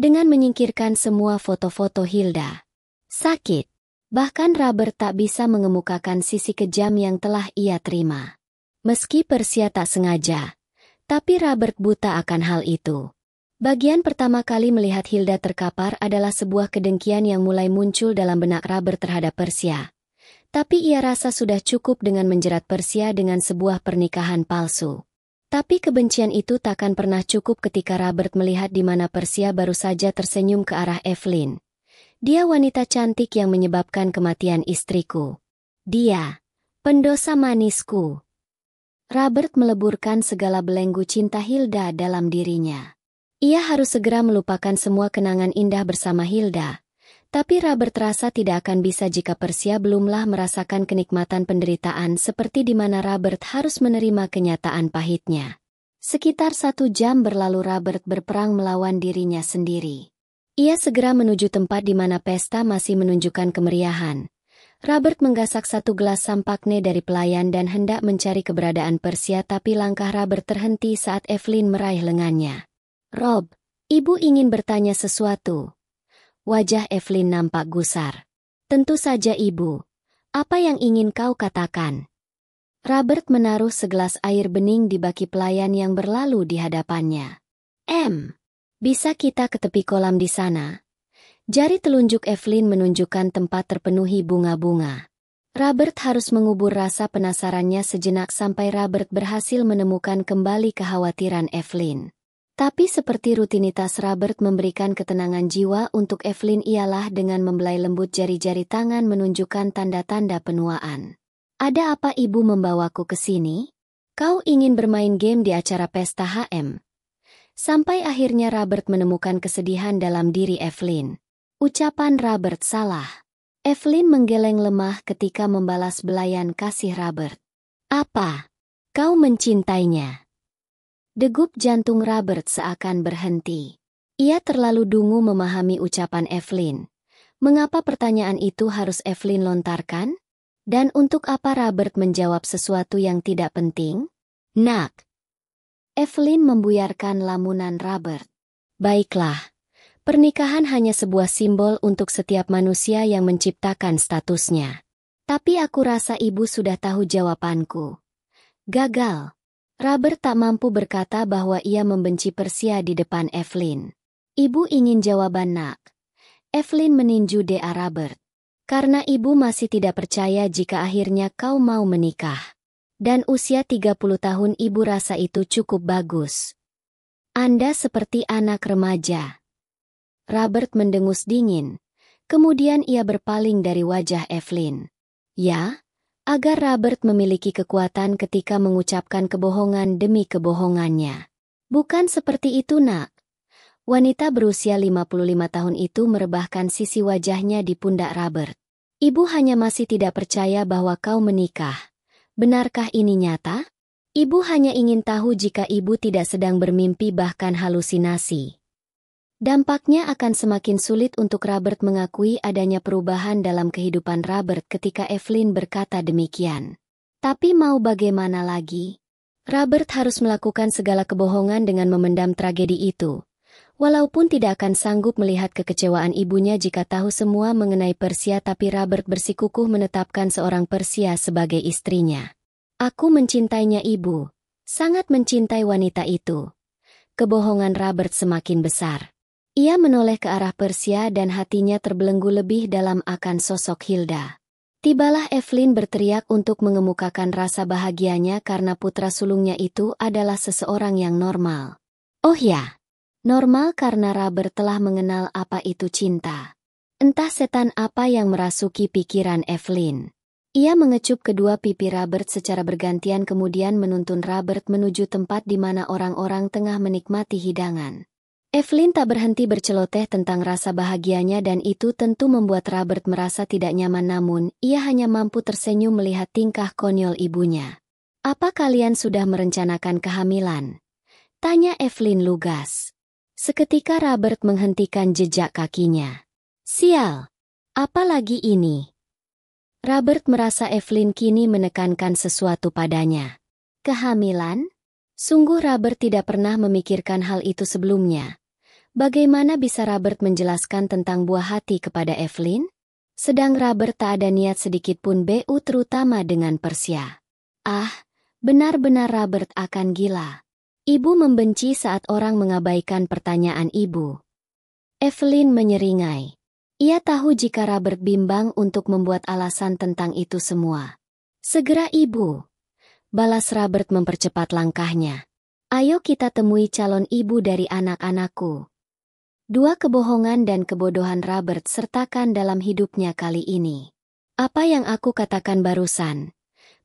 Dengan menyingkirkan semua foto-foto Hilda. Sakit. Bahkan Robert tak bisa mengemukakan sisi kejam yang telah ia terima. Meski Persia tak sengaja, tapi Robert buta akan hal itu. Bagian pertama kali melihat Hilda terkapar adalah sebuah kedengkian yang mulai muncul dalam benak Robert terhadap Persia. Tapi ia rasa sudah cukup dengan menjerat Persia dengan sebuah pernikahan palsu. Tapi kebencian itu takkan pernah cukup ketika Robert melihat di mana Persia baru saja tersenyum ke arah Evelyn. Dia wanita cantik yang menyebabkan kematian istriku. Dia, pendosa manisku. Robert meleburkan segala belenggu cinta Hilda dalam dirinya. Ia harus segera melupakan semua kenangan indah bersama Hilda. Tapi Robert rasa tidak akan bisa jika Persia belumlah merasakan kenikmatan penderitaan seperti di mana Robert harus menerima kenyataan pahitnya. Sekitar 1 jam berlalu Robert berperang melawan dirinya sendiri. Ia segera menuju tempat di mana pesta masih menunjukkan kemeriahan. Robert menggasak 1 gelas sampakne dari pelayan dan hendak mencari keberadaan Persia tapi langkah Robert terhenti saat Evelyn meraih lengannya. Rob, ibu ingin bertanya sesuatu. Wajah Evelyn nampak gusar. Tentu saja ibu. Apa yang ingin kau katakan? Robert menaruh segelas air bening di baki pelayan yang berlalu di hadapannya. Bisa kita ke tepi kolam di sana? Jari telunjuk Evelyn menunjukkan tempat terpenuhi bunga-bunga. Robert harus mengubur rasa penasarannya sejenak sampai Robert berhasil menemukan kembali kekhawatiran Evelyn. Tapi seperti rutinitas Robert memberikan ketenangan jiwa untuk Evelyn ialah dengan membelai lembut jari-jari tangan menunjukkan tanda-tanda penuaan. Ada apa ibu membawaku ke sini? Kau ingin bermain game di acara pesta HM? Sampai akhirnya Robert menemukan kesedihan dalam diri Evelyn. Ucapan Robert salah. Evelyn menggeleng lemah ketika membalas belayan kasih Robert. Apa? Kau mencintainya? Degup jantung Robert seakan berhenti. Ia terlalu dungu memahami ucapan Evelyn. Mengapa pertanyaan itu harus Evelyn lontarkan? Dan untuk apa Robert menjawab sesuatu yang tidak penting? Nak. Evelyn membuyarkan lamunan Robert. Baiklah. Pernikahan hanya sebuah simbol untuk setiap manusia yang menciptakan statusnya. Tapi aku rasa ibu sudah tahu jawabanku. Gagal. Robert tak mampu berkata bahwa ia membenci Persia di depan Evelyn. Ibu ingin jawaban nak. Evelyn meninju DA Robert. Karena ibu masih tidak percaya jika akhirnya kau mau menikah. Dan usia 30 tahun ibu rasa itu cukup bagus. Anda seperti anak remaja. Robert mendengus dingin. Kemudian ia berpaling dari wajah Evelyn. Ya, agar Robert memiliki kekuatan ketika mengucapkan kebohongan demi kebohongannya. Bukan seperti itu nak. Wanita berusia 55 tahun itu merebahkan sisi wajahnya di pundak Robert. Ibu hanya masih tidak percaya bahwa kau menikah. Benarkah ini nyata? Ibu hanya ingin tahu jika ibu tidak sedang bermimpi bahkan halusinasi. Dampaknya akan semakin sulit untuk Robert mengakui adanya perubahan dalam kehidupan Robert ketika Evelyn berkata demikian. Tapi mau bagaimana lagi? Robert harus melakukan segala kebohongan dengan memendam tragedi itu. Walaupun tidak akan sanggup melihat kekecewaan ibunya jika tahu semua mengenai Persia, tapi Robert bersikukuh menetapkan seorang Persia sebagai istrinya. Aku mencintainya ibu. Sangat mencintai wanita itu. Kebohongan Robert semakin besar. Ia menoleh ke arah Persia dan hatinya terbelenggu lebih dalam akan sosok Hilda. Tibalah Evelyn berteriak untuk mengemukakan rasa bahagianya karena putra sulungnya itu adalah seseorang yang normal. Oh ya. Normal karena Robert telah mengenal apa itu cinta. Entah setan apa yang merasuki pikiran Evelyn. Ia mengecup kedua pipi Robert secara bergantian kemudian menuntun Robert menuju tempat di mana orang-orang tengah menikmati hidangan. Evelyn tak berhenti berceloteh tentang rasa bahagianya dan itu tentu membuat Robert merasa tidak nyaman, namun ia hanya mampu tersenyum melihat tingkah konyol ibunya. Apa kalian sudah merencanakan kehamilan? Tanya Evelyn lugas. Seketika Robert menghentikan jejak kakinya. Sial! Apa lagi ini? Robert merasa Evelyn kini menekankan sesuatu padanya. Kehamilan? Sungguh Robert tidak pernah memikirkan hal itu sebelumnya. Bagaimana bisa Robert menjelaskan tentang buah hati kepada Evelyn? Sedang Robert tak ada niat sedikit pun BU terutama dengan Persia. Ah, benar-benar Robert akan gila. Ibu membenci saat orang mengabaikan pertanyaan ibu. Evelyn menyeringai. Ia tahu jika Robert bimbang untuk membuat alasan tentang itu semua. Segera ibu. Balas Robert mempercepat langkahnya. Ayo kita temui calon ibu dari anak-anakku. Dua kebohongan dan kebodohan Robert sertakan dalam hidupnya kali ini. Apa yang aku katakan barusan?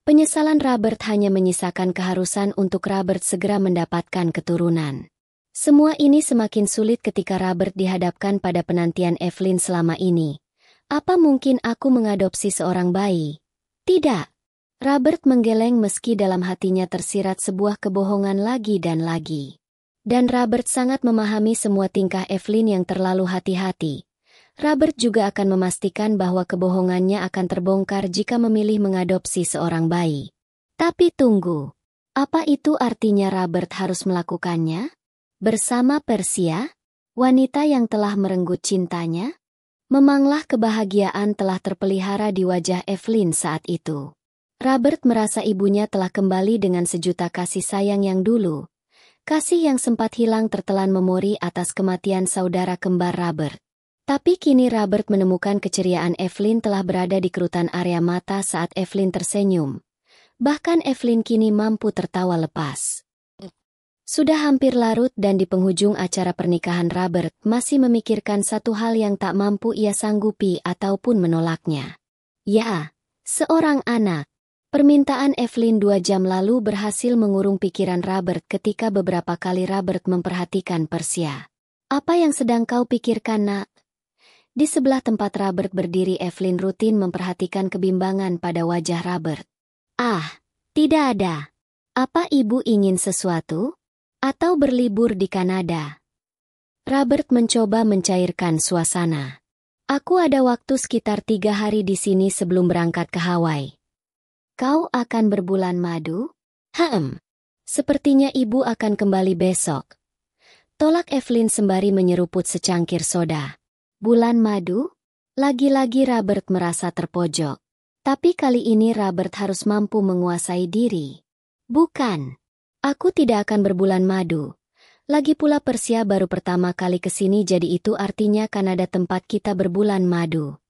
Penyesalan Robert hanya menyisakan keharusan untuk Robert segera mendapatkan keturunan. Semua ini semakin sulit ketika Robert dihadapkan pada penantian Evelyn selama ini. Apa mungkin aku mengadopsi seorang bayi? Tidak. Robert menggeleng meski dalam hatinya tersirat sebuah kebohongan lagi dan lagi. Dan Robert sangat memahami semua tingkah Evelyn yang terlalu hati-hati. Robert juga akan memastikan bahwa kebohongannya akan terbongkar jika memilih mengadopsi seorang bayi. Tapi tunggu, apa itu artinya Robert harus melakukannya? Bersama Persia, wanita yang telah merenggut cintanya? Memanglah kebahagiaan telah terpelihara di wajah Evelyn saat itu. Robert merasa ibunya telah kembali dengan sejuta kasih sayang yang dulu. Kasih yang sempat hilang tertelan memori atas kematian saudara kembar Robert. Tapi kini Robert menemukan keceriaan Evelyn telah berada di kerutan area mata saat Evelyn tersenyum. Bahkan Evelyn kini mampu tertawa lepas. Sudah hampir larut dan di penghujung acara pernikahan Robert masih memikirkan satu hal yang tak mampu ia sanggupi ataupun menolaknya. Ya, seorang anak. Permintaan Evelyn 2 jam lalu berhasil mengurung pikiran Robert ketika beberapa kali Robert memperhatikan Persia. Apa yang sedang kau pikirkan, nak? Di sebelah tempat Robert berdiri Evelyn rutin memperhatikan kebimbangan pada wajah Robert. Ah, tidak ada. Apa ibu ingin sesuatu? Atau berlibur di Kanada? Robert mencoba mencairkan suasana. Aku ada waktu sekitar 3 hari di sini sebelum berangkat ke Hawaii. Kau akan berbulan madu? Sepertinya ibu akan kembali besok. Tolak Evelyn sembari menyeruput secangkir soda. Bulan madu? Lagi-lagi Robert merasa terpojok. Tapi kali ini Robert harus mampu menguasai diri. Bukan. Aku tidak akan berbulan madu. Lagi pula Persia baru pertama kali kesini jadi itu artinya Kanada tempat kita berbulan madu.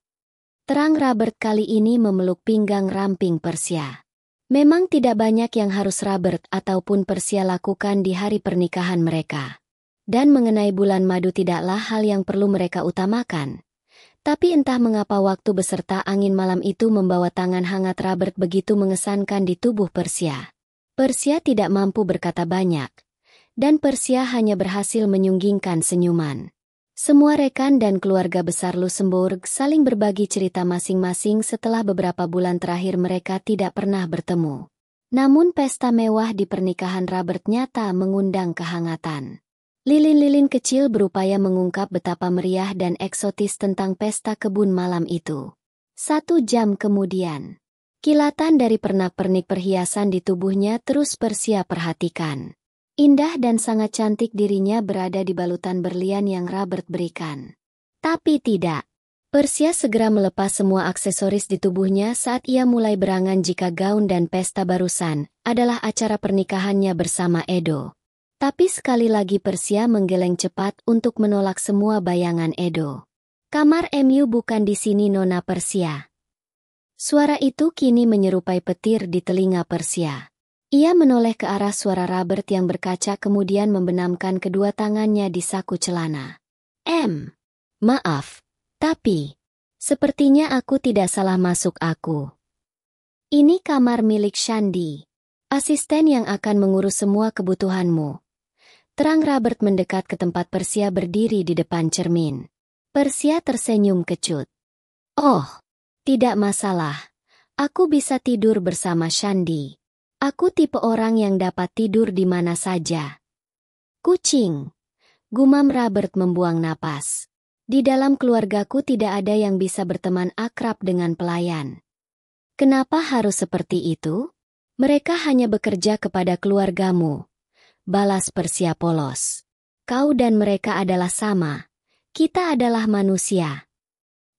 Terang Robert kali ini memeluk pinggang ramping Persia. Memang tidak banyak yang harus Robert ataupun Persia lakukan di hari pernikahan mereka. Dan mengenai bulan madu tidaklah hal yang perlu mereka utamakan. Tapi entah mengapa waktu beserta angin malam itu membawa tangan hangat Robert begitu mengesankan di tubuh Persia. Persia tidak mampu berkata banyak. Dan Persia hanya berhasil menyunggingkan senyuman. Semua rekan dan keluarga besar Luxembourg saling berbagi cerita masing-masing setelah beberapa bulan terakhir mereka tidak pernah bertemu. Namun pesta mewah di pernikahan Robert nyata mengundang kehangatan. Lilin-lilin kecil berupaya mengungkap betapa meriah dan eksotis tentang pesta kebun malam itu. 1 jam kemudian, kilatan dari pernak-pernik perhiasan di tubuhnya terus Persia perhatikan. Indah dan sangat cantik dirinya berada di balutan berlian yang Robert berikan. Tapi tidak. Persia segera melepas semua aksesoris di tubuhnya saat ia mulai berangan jika gaun dan pesta barusan adalah acara pernikahannya bersama Edo. Tapi sekali lagi Persia menggeleng cepat untuk menolak semua bayangan Edo. Kamar MU bukan di sini Nona Persia. Suara itu kini menyerupai petir di telinga Persia. Ia menoleh ke arah suara Robert yang berkaca kemudian membenamkan kedua tangannya di saku celana. Maaf, tapi sepertinya aku tidak salah masuk aku. Ini kamar milik Shandi, asisten yang akan mengurus semua kebutuhanmu. Terang Robert mendekat ke tempat Persia berdiri di depan cermin. Persia tersenyum kecut. Oh, tidak masalah. Aku bisa tidur bersama Shandi. Aku tipe orang yang dapat tidur di mana saja. Kucing. Gumam Robert membuang napas. Di dalam keluargaku tidak ada yang bisa berteman akrab dengan pelayan. Kenapa harus seperti itu? Mereka hanya bekerja kepada keluargamu. Balas Persia polos. Kau dan mereka adalah sama. Kita adalah manusia.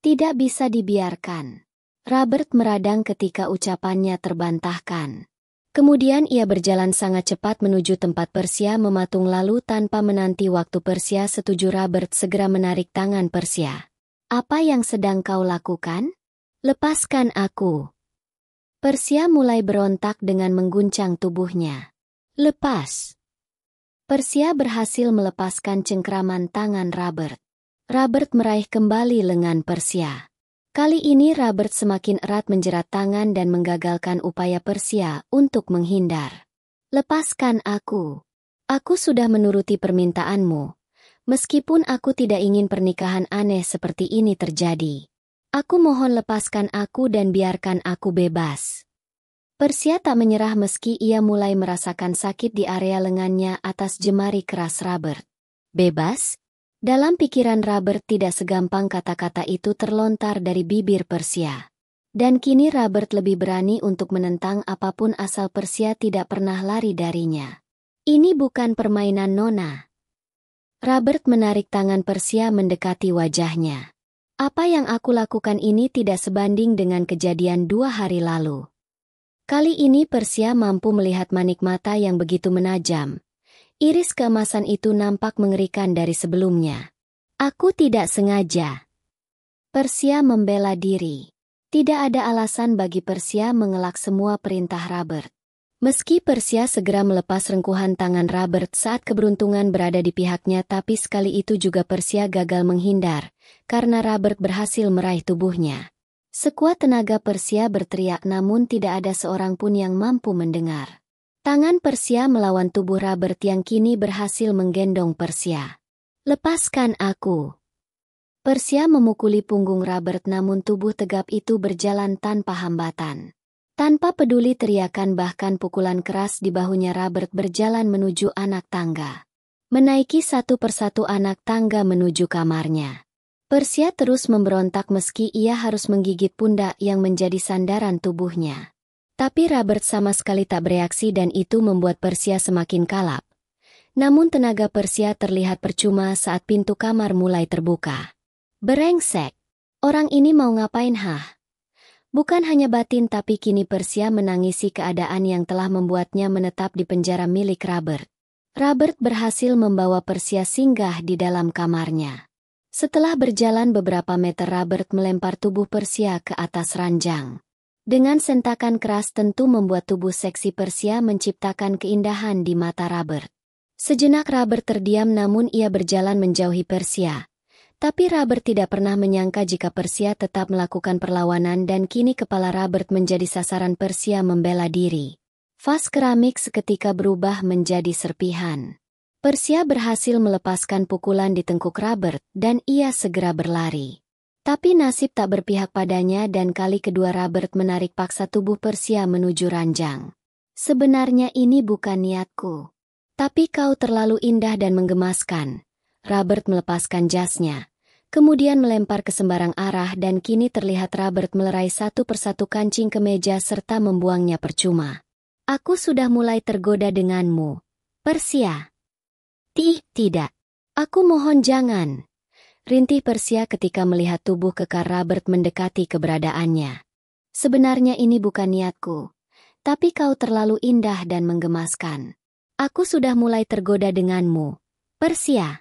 Tidak bisa dibiarkan. Robert meradang ketika ucapannya terbantahkan. Kemudian ia berjalan sangat cepat menuju tempat Persia mematung lalu tanpa menanti waktu Persia setuju Robert segera menarik tangan Persia. Apa yang sedang kau lakukan? Lepaskan aku. Persia mulai berontak dengan mengguncang tubuhnya. Lepas. Persia berhasil melepaskan cengkraman tangan Robert. Robert meraih kembali lengan Persia. Kali ini Robert semakin erat menjerat tangan dan menggagalkan upaya Persia untuk menghindar. Lepaskan aku. Aku sudah menuruti permintaanmu. Meskipun aku tidak ingin pernikahan aneh seperti ini terjadi. Aku mohon lepaskan aku dan biarkan aku bebas. Persia tak menyerah meski ia mulai merasakan sakit di area lengannya atas jemari keras Robert. Bebas? Dalam pikiran Robert tidak segampang kata-kata itu terlontar dari bibir Persia. Dan kini Robert lebih berani untuk menentang apapun asal Persia tidak pernah lari darinya. Ini bukan permainan Nona. Robert menarik tangan Persia mendekati wajahnya. Apa yang aku lakukan ini tidak sebanding dengan kejadian 2 hari lalu. Kali ini Persia mampu melihat manik mata yang begitu menajam. Iris keemasan itu nampak mengerikan dari sebelumnya. Aku tidak sengaja. Persia membela diri. Tidak ada alasan bagi Persia mengelak semua perintah Robert. Meski Persia segera melepas rengkuhan tangan Robert saat keberuntungan berada di pihaknya, tapi sekali itu juga Persia gagal menghindar, karena Robert berhasil meraih tubuhnya. Sekuat tenaga Persia berteriak, namun tidak ada seorang pun yang mampu mendengar. Tangan Persia melawan tubuh Robert yang kini berhasil menggendong Persia. Lepaskan aku. Persia memukuli punggung Robert, namun tubuh tegap itu berjalan tanpa hambatan. Tanpa peduli teriakan bahkan pukulan keras di bahunya, Robert berjalan menuju anak tangga. Menaiki satu persatu anak tangga menuju kamarnya. Persia terus memberontak meski ia harus menggigit pundak yang menjadi sandaran tubuhnya. Tapi Robert sama sekali tak bereaksi dan itu membuat Persia semakin kalap. Namun tenaga Persia terlihat percuma saat pintu kamar mulai terbuka. Berengsek! Orang ini mau ngapain Bukan hanya batin tapi kini Persia menangisi keadaan yang telah membuatnya menetap di penjara milik Robert. Robert berhasil membawa Persia singgah di dalam kamarnya. Setelah berjalan beberapa meter, Robert melempar tubuh Persia ke atas ranjang. Dengan sentakan keras tentu membuat tubuh seksi Persia menciptakan keindahan di mata Robert. Sejenak Robert terdiam namun ia berjalan menjauhi Persia. Tapi Robert tidak pernah menyangka jika Persia tetap melakukan perlawanan dan kini kepala Robert menjadi sasaran Persia membela diri. Vas keramik seketika berubah menjadi serpihan. Persia berhasil melepaskan pukulan di tengkuk Robert dan ia segera berlari. Tapi nasib tak berpihak padanya dan kali kedua Robert menarik paksa tubuh Persia menuju ranjang. Sebenarnya ini bukan niatku. Tapi kau terlalu indah dan menggemaskan. Robert melepaskan jasnya. Kemudian melempar ke sembarang arah dan kini terlihat Robert melerai satu persatu kancing kemeja serta membuangnya percuma. Aku sudah mulai tergoda denganmu, Persia. Tidak. Aku mohon jangan. Rintih Persia ketika melihat tubuh kekar Robert mendekati keberadaannya. Sebenarnya ini bukan niatku. Tapi kau terlalu indah dan menggemaskan. Aku sudah mulai tergoda denganmu, Persia.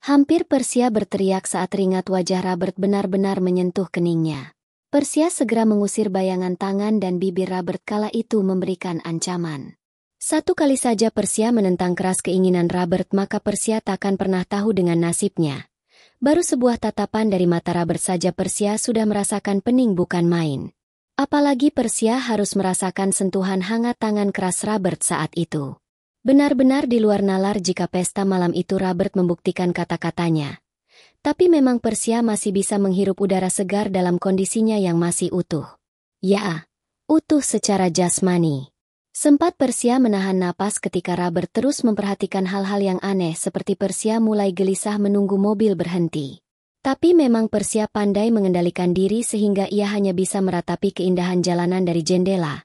Hampir Persia berteriak saat teringat wajah Robert benar-benar menyentuh keningnya. Persia segera mengusir bayangan tangan dan bibir Robert kala itu memberikan ancaman. Satu kali saja Persia menentang keras keinginan Robert, maka Persia takkan pernah tahu dengan nasibnya. Baru sebuah tatapan dari mata Robert saja Persia sudah merasakan pening bukan main. Apalagi Persia harus merasakan sentuhan hangat tangan keras Robert saat itu. Benar-benar di luar nalar jika pesta malam itu Robert membuktikan kata-katanya. Tapi memang Persia masih bisa menghirup udara segar dalam kondisinya yang masih utuh. Ya, utuh secara jasmani. Sempat Persia menahan napas ketika Robert terus memperhatikan hal-hal yang aneh seperti Persia mulai gelisah menunggu mobil berhenti. Tapi memang Persia pandai mengendalikan diri sehingga ia hanya bisa meratapi keindahan jalanan dari jendela.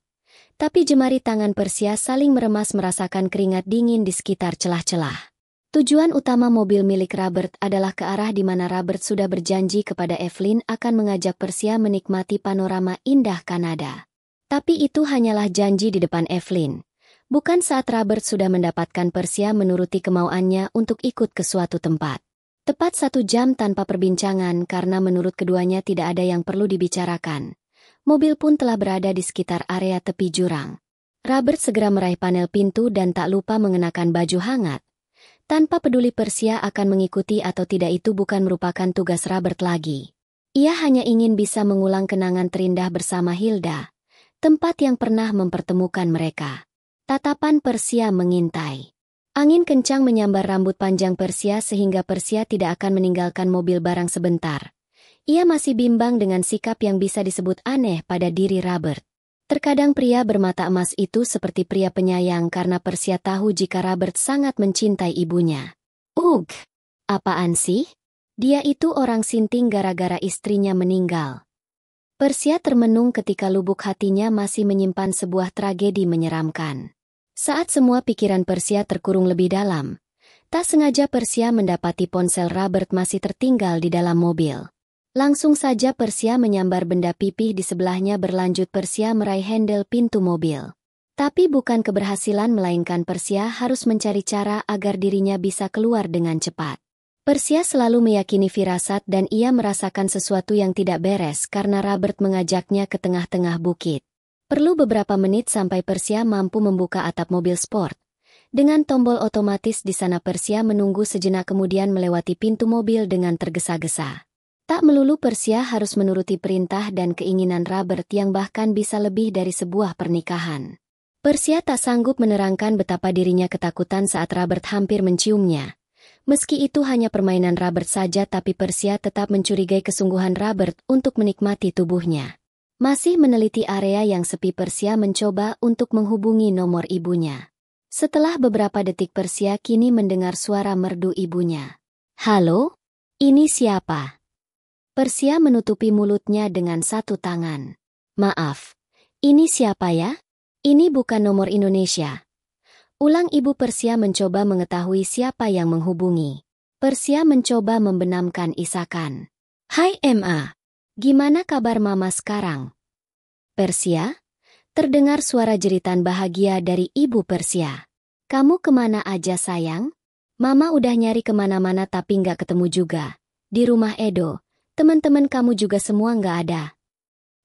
Tapi jemari tangan Persia saling meremas merasakan keringat dingin di sekitar celah-celah. Tujuan utama mobil milik Robert adalah ke arah di mana Robert sudah berjanji kepada Evelyn akan mengajak Persia menikmati panorama indah Kanada. Tapi itu hanyalah janji di depan Evelyn. Bukan saat Robert sudah mendapatkan Persia menuruti kemauannya untuk ikut ke suatu tempat. Tepat 1 jam tanpa perbincangan karena menurut keduanya tidak ada yang perlu dibicarakan. Mobil pun telah berada di sekitar area tepi jurang. Robert segera meraih panel pintu dan tak lupa mengenakan baju hangat. Tanpa peduli Persia akan mengikuti atau tidak itu bukan merupakan tugas Robert lagi. Ia hanya ingin bisa mengulang kenangan terindah bersama Hilda, tempat yang pernah mempertemukan mereka. Tatapan Persia mengintai. Angin kencang menyambar rambut panjang Persia sehingga Persia tidak akan meninggalkan mobil barang sebentar. Ia masih bimbang dengan sikap yang bisa disebut aneh pada diri Robert. Terkadang pria bermata emas itu seperti pria penyayang karena Persia tahu jika Robert sangat mencintai ibunya. Apaan sih? Dia itu orang sinting gara-gara istrinya meninggal. Persia termenung ketika lubuk hatinya masih menyimpan sebuah tragedi menyeramkan. Saat semua pikiran Persia terkurung lebih dalam, tak sengaja Persia mendapati ponsel Robert masih tertinggal di dalam mobil. Langsung saja Persia menyambar benda pipih di sebelahnya berlanjut Persia meraih handle pintu mobil. Tapi bukan keberhasilan melainkan Persia harus mencari cara agar dirinya bisa keluar dengan cepat. Persia selalu meyakini firasat dan ia merasakan sesuatu yang tidak beres karena Robert mengajaknya ke tengah-tengah bukit. Perlu beberapa menit sampai Persia mampu membuka atap mobil sport. Dengan tombol otomatis di sana Persia menunggu sejenak kemudian melewati pintu mobil dengan tergesa-gesa. Tak melulu Persia harus menuruti perintah dan keinginan Robert yang bahkan bisa lebih dari sebuah pernikahan. Persia tak sanggup menerangkan betapa dirinya ketakutan saat Robert hampir menciumnya. Meski itu hanya permainan Robert saja tapi Persia tetap mencurigai kesungguhan Robert untuk menikmati tubuhnya. Masih meneliti area yang sepi Persia mencoba untuk menghubungi nomor ibunya. Setelah beberapa detik Persia kini mendengar suara merdu ibunya. "Halo? Ini siapa?" Persia menutupi mulutnya dengan satu tangan. "Maaf, ini siapa ya? Ini bukan nomor Indonesia." Ulang ibu Persia mencoba mengetahui siapa yang menghubungi. Persia mencoba membenamkan isakan. "Hai Ma, gimana kabar Mama sekarang?" "Persia?" Terdengar suara jeritan bahagia dari ibu Persia. "Kamu kemana aja sayang? Mama udah nyari kemana-mana tapi nggak ketemu juga. Di rumah Edo. Teman-teman kamu juga semua nggak ada."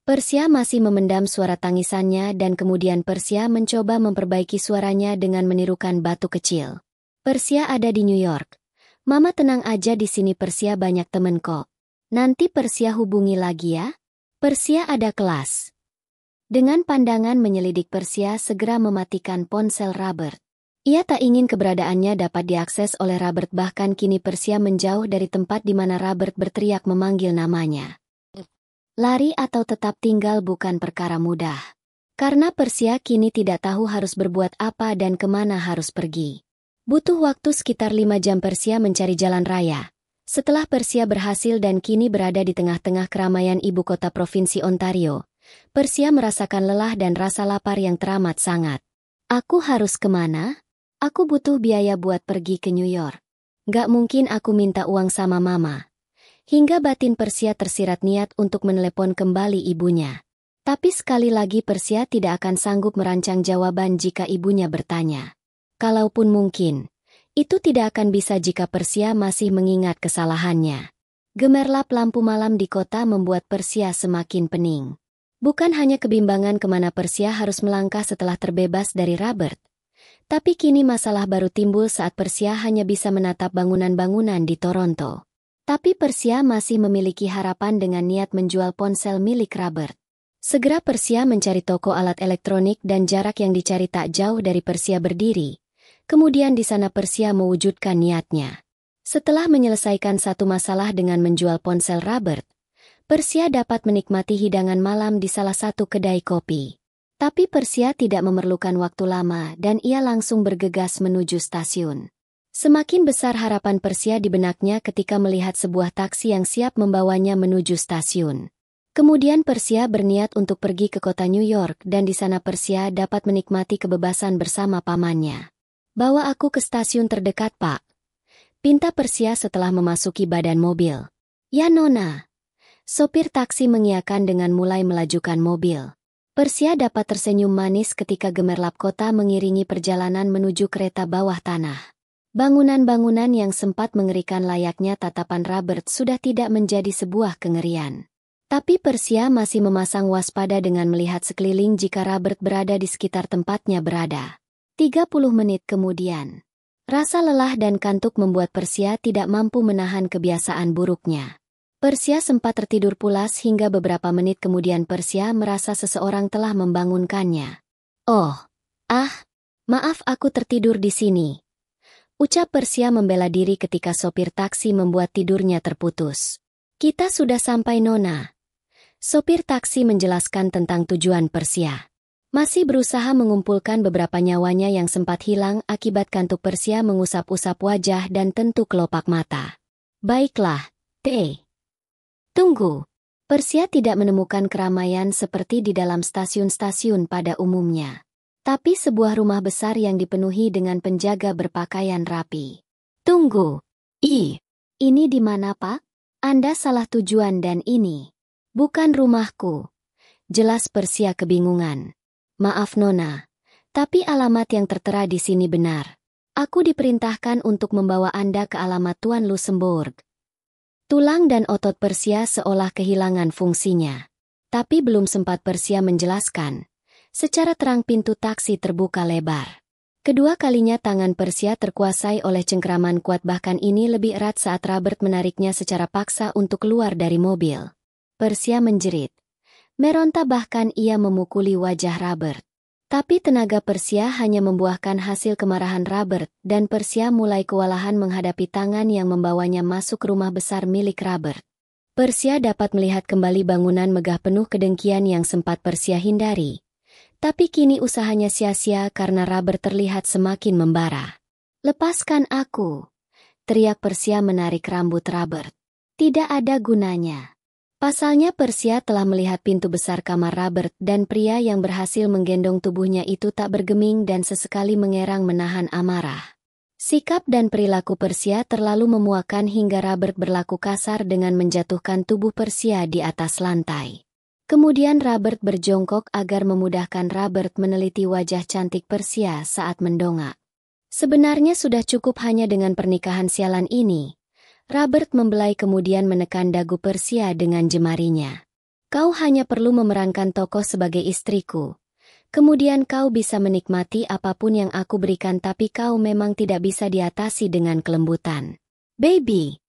Persia masih memendam suara tangisannya dan kemudian Persia mencoba memperbaiki suaranya dengan menirukan batu kecil. "Persia ada di New York. Mama tenang aja di sini Persia banyak temen kok. Nanti Persia hubungi lagi ya. Persia ada kelas." Dengan pandangan menyelidik Persia segera mematikan ponsel Robert. Ia tak ingin keberadaannya dapat diakses oleh Robert bahkan kini Persia menjauh dari tempat di mana Robert berteriak memanggil namanya. Lari atau tetap tinggal bukan perkara mudah. Karena Persia kini tidak tahu harus berbuat apa dan kemana harus pergi. Butuh waktu sekitar 5 jam Persia mencari jalan raya. Setelah Persia berhasil dan kini berada di tengah-tengah keramaian ibu kota provinsi Ontario, Persia merasakan lelah dan rasa lapar yang teramat sangat. "Aku harus kemana? Aku butuh biaya buat pergi ke New York. Gak mungkin aku minta uang sama Mama." Hingga batin Persia tersirat niat untuk menelepon kembali ibunya. Tapi sekali lagi Persia tidak akan sanggup merancang jawaban jika ibunya bertanya. Kalaupun mungkin, itu tidak akan bisa jika Persia masih mengingat kesalahannya. Gemerlap lampu malam di kota membuat Persia semakin pening. Bukan hanya kebimbangan kemana Persia harus melangkah setelah terbebas dari Robert. Tapi kini masalah baru timbul saat Persia hanya bisa menatap bangunan-bangunan di Toronto. Tapi Persia masih memiliki harapan dengan niat menjual ponsel milik Robert. Segera Persia mencari toko alat elektronik dan jarak yang dicari tak jauh dari Persia berdiri. Kemudian di sana Persia mewujudkan niatnya. Setelah menyelesaikan satu masalah dengan menjual ponsel Robert, Persia dapat menikmati hidangan malam di salah satu kedai kopi. Tapi Persia tidak memerlukan waktu lama dan ia langsung bergegas menuju stasiun. Semakin besar harapan Persia di benaknya ketika melihat sebuah taksi yang siap membawanya menuju stasiun. Kemudian Persia berniat untuk pergi ke kota New York dan di sana Persia dapat menikmati kebebasan bersama pamannya. "Bawa aku ke stasiun terdekat, Pak," pinta Persia setelah memasuki badan mobil. "Ya Nona." Sopir taksi mengiyakan dengan mulai melajukan mobil. Persia dapat tersenyum manis ketika gemerlap kota mengiringi perjalanan menuju kereta bawah tanah. Bangunan-bangunan yang sempat mengerikan layaknya tatapan Robert sudah tidak menjadi sebuah kengerian. Tapi Persia masih memasang waspada dengan melihat sekeliling jika Robert berada di sekitar tempatnya berada. 30 menit kemudian, rasa lelah dan kantuk membuat Persia tidak mampu menahan kebiasaan buruknya. Persia sempat tertidur pulas hingga beberapa menit kemudian Persia merasa seseorang telah membangunkannya. "Oh, maaf aku tertidur di sini," ucap Persia membela diri ketika sopir taksi membuat tidurnya terputus. "Kita sudah sampai Nona." Sopir taksi menjelaskan tentang tujuan Persia. Masih berusaha mengumpulkan beberapa nyawanya yang sempat hilang akibat kantuk Persia mengusap-usap wajah dan tentu kelopak mata. "Baiklah, Tunggu." Persia tidak menemukan keramaian seperti di dalam stasiun-stasiun pada umumnya. Tapi sebuah rumah besar yang dipenuhi dengan penjaga berpakaian rapi. "Tunggu. Ini di mana, Pak?" Anda salah tujuan dan ini bukan rumahku. Jelas Persia kebingungan. Maaf Nona, tapi alamat yang tertera di sini benar. Aku diperintahkan untuk membawa Anda ke alamat Tuan Luxembourg. Tulang dan otot Persia seolah kehilangan fungsinya. Tapi belum sempat Persia menjelaskan. Secara terang pintu taksi terbuka lebar. Kedua kalinya tangan Persia terkuasai oleh cengkraman kuat, bahkan ini lebih erat saat Robert menariknya secara paksa untuk keluar dari mobil. Persia menjerit. Meronta, bahkan ia memukuli wajah Robert. Tapi tenaga Persia hanya membuahkan hasil kemarahan Robert, dan Persia mulai kewalahan menghadapi tangan yang membawanya masuk rumah besar milik Robert. Persia dapat melihat kembali bangunan megah penuh kedengkian yang sempat Persia hindari. Tapi kini usahanya sia-sia karena Robert terlihat semakin membara. "Lepaskan aku!" teriak Persia menarik rambut Robert. Tidak ada gunanya. Pasalnya Persia telah melihat pintu besar kamar Robert dan pria yang berhasil menggendong tubuhnya itu tak bergeming dan sesekali mengerang menahan amarah. Sikap dan perilaku Persia terlalu memuakkan hingga Robert berlaku kasar dengan menjatuhkan tubuh Persia di atas lantai. Kemudian Robert berjongkok agar memudahkan Robert meneliti wajah cantik Persia saat mendongak. Sebenarnya sudah cukup hanya dengan pernikahan sialan ini. Robert membelai kemudian menekan dagu Persia dengan jemarinya. "Kau hanya perlu memerankan tokoh sebagai istriku. Kemudian kau bisa menikmati apapun yang aku berikan, tapi kau memang tidak bisa diatasi dengan kelembutan. Baby!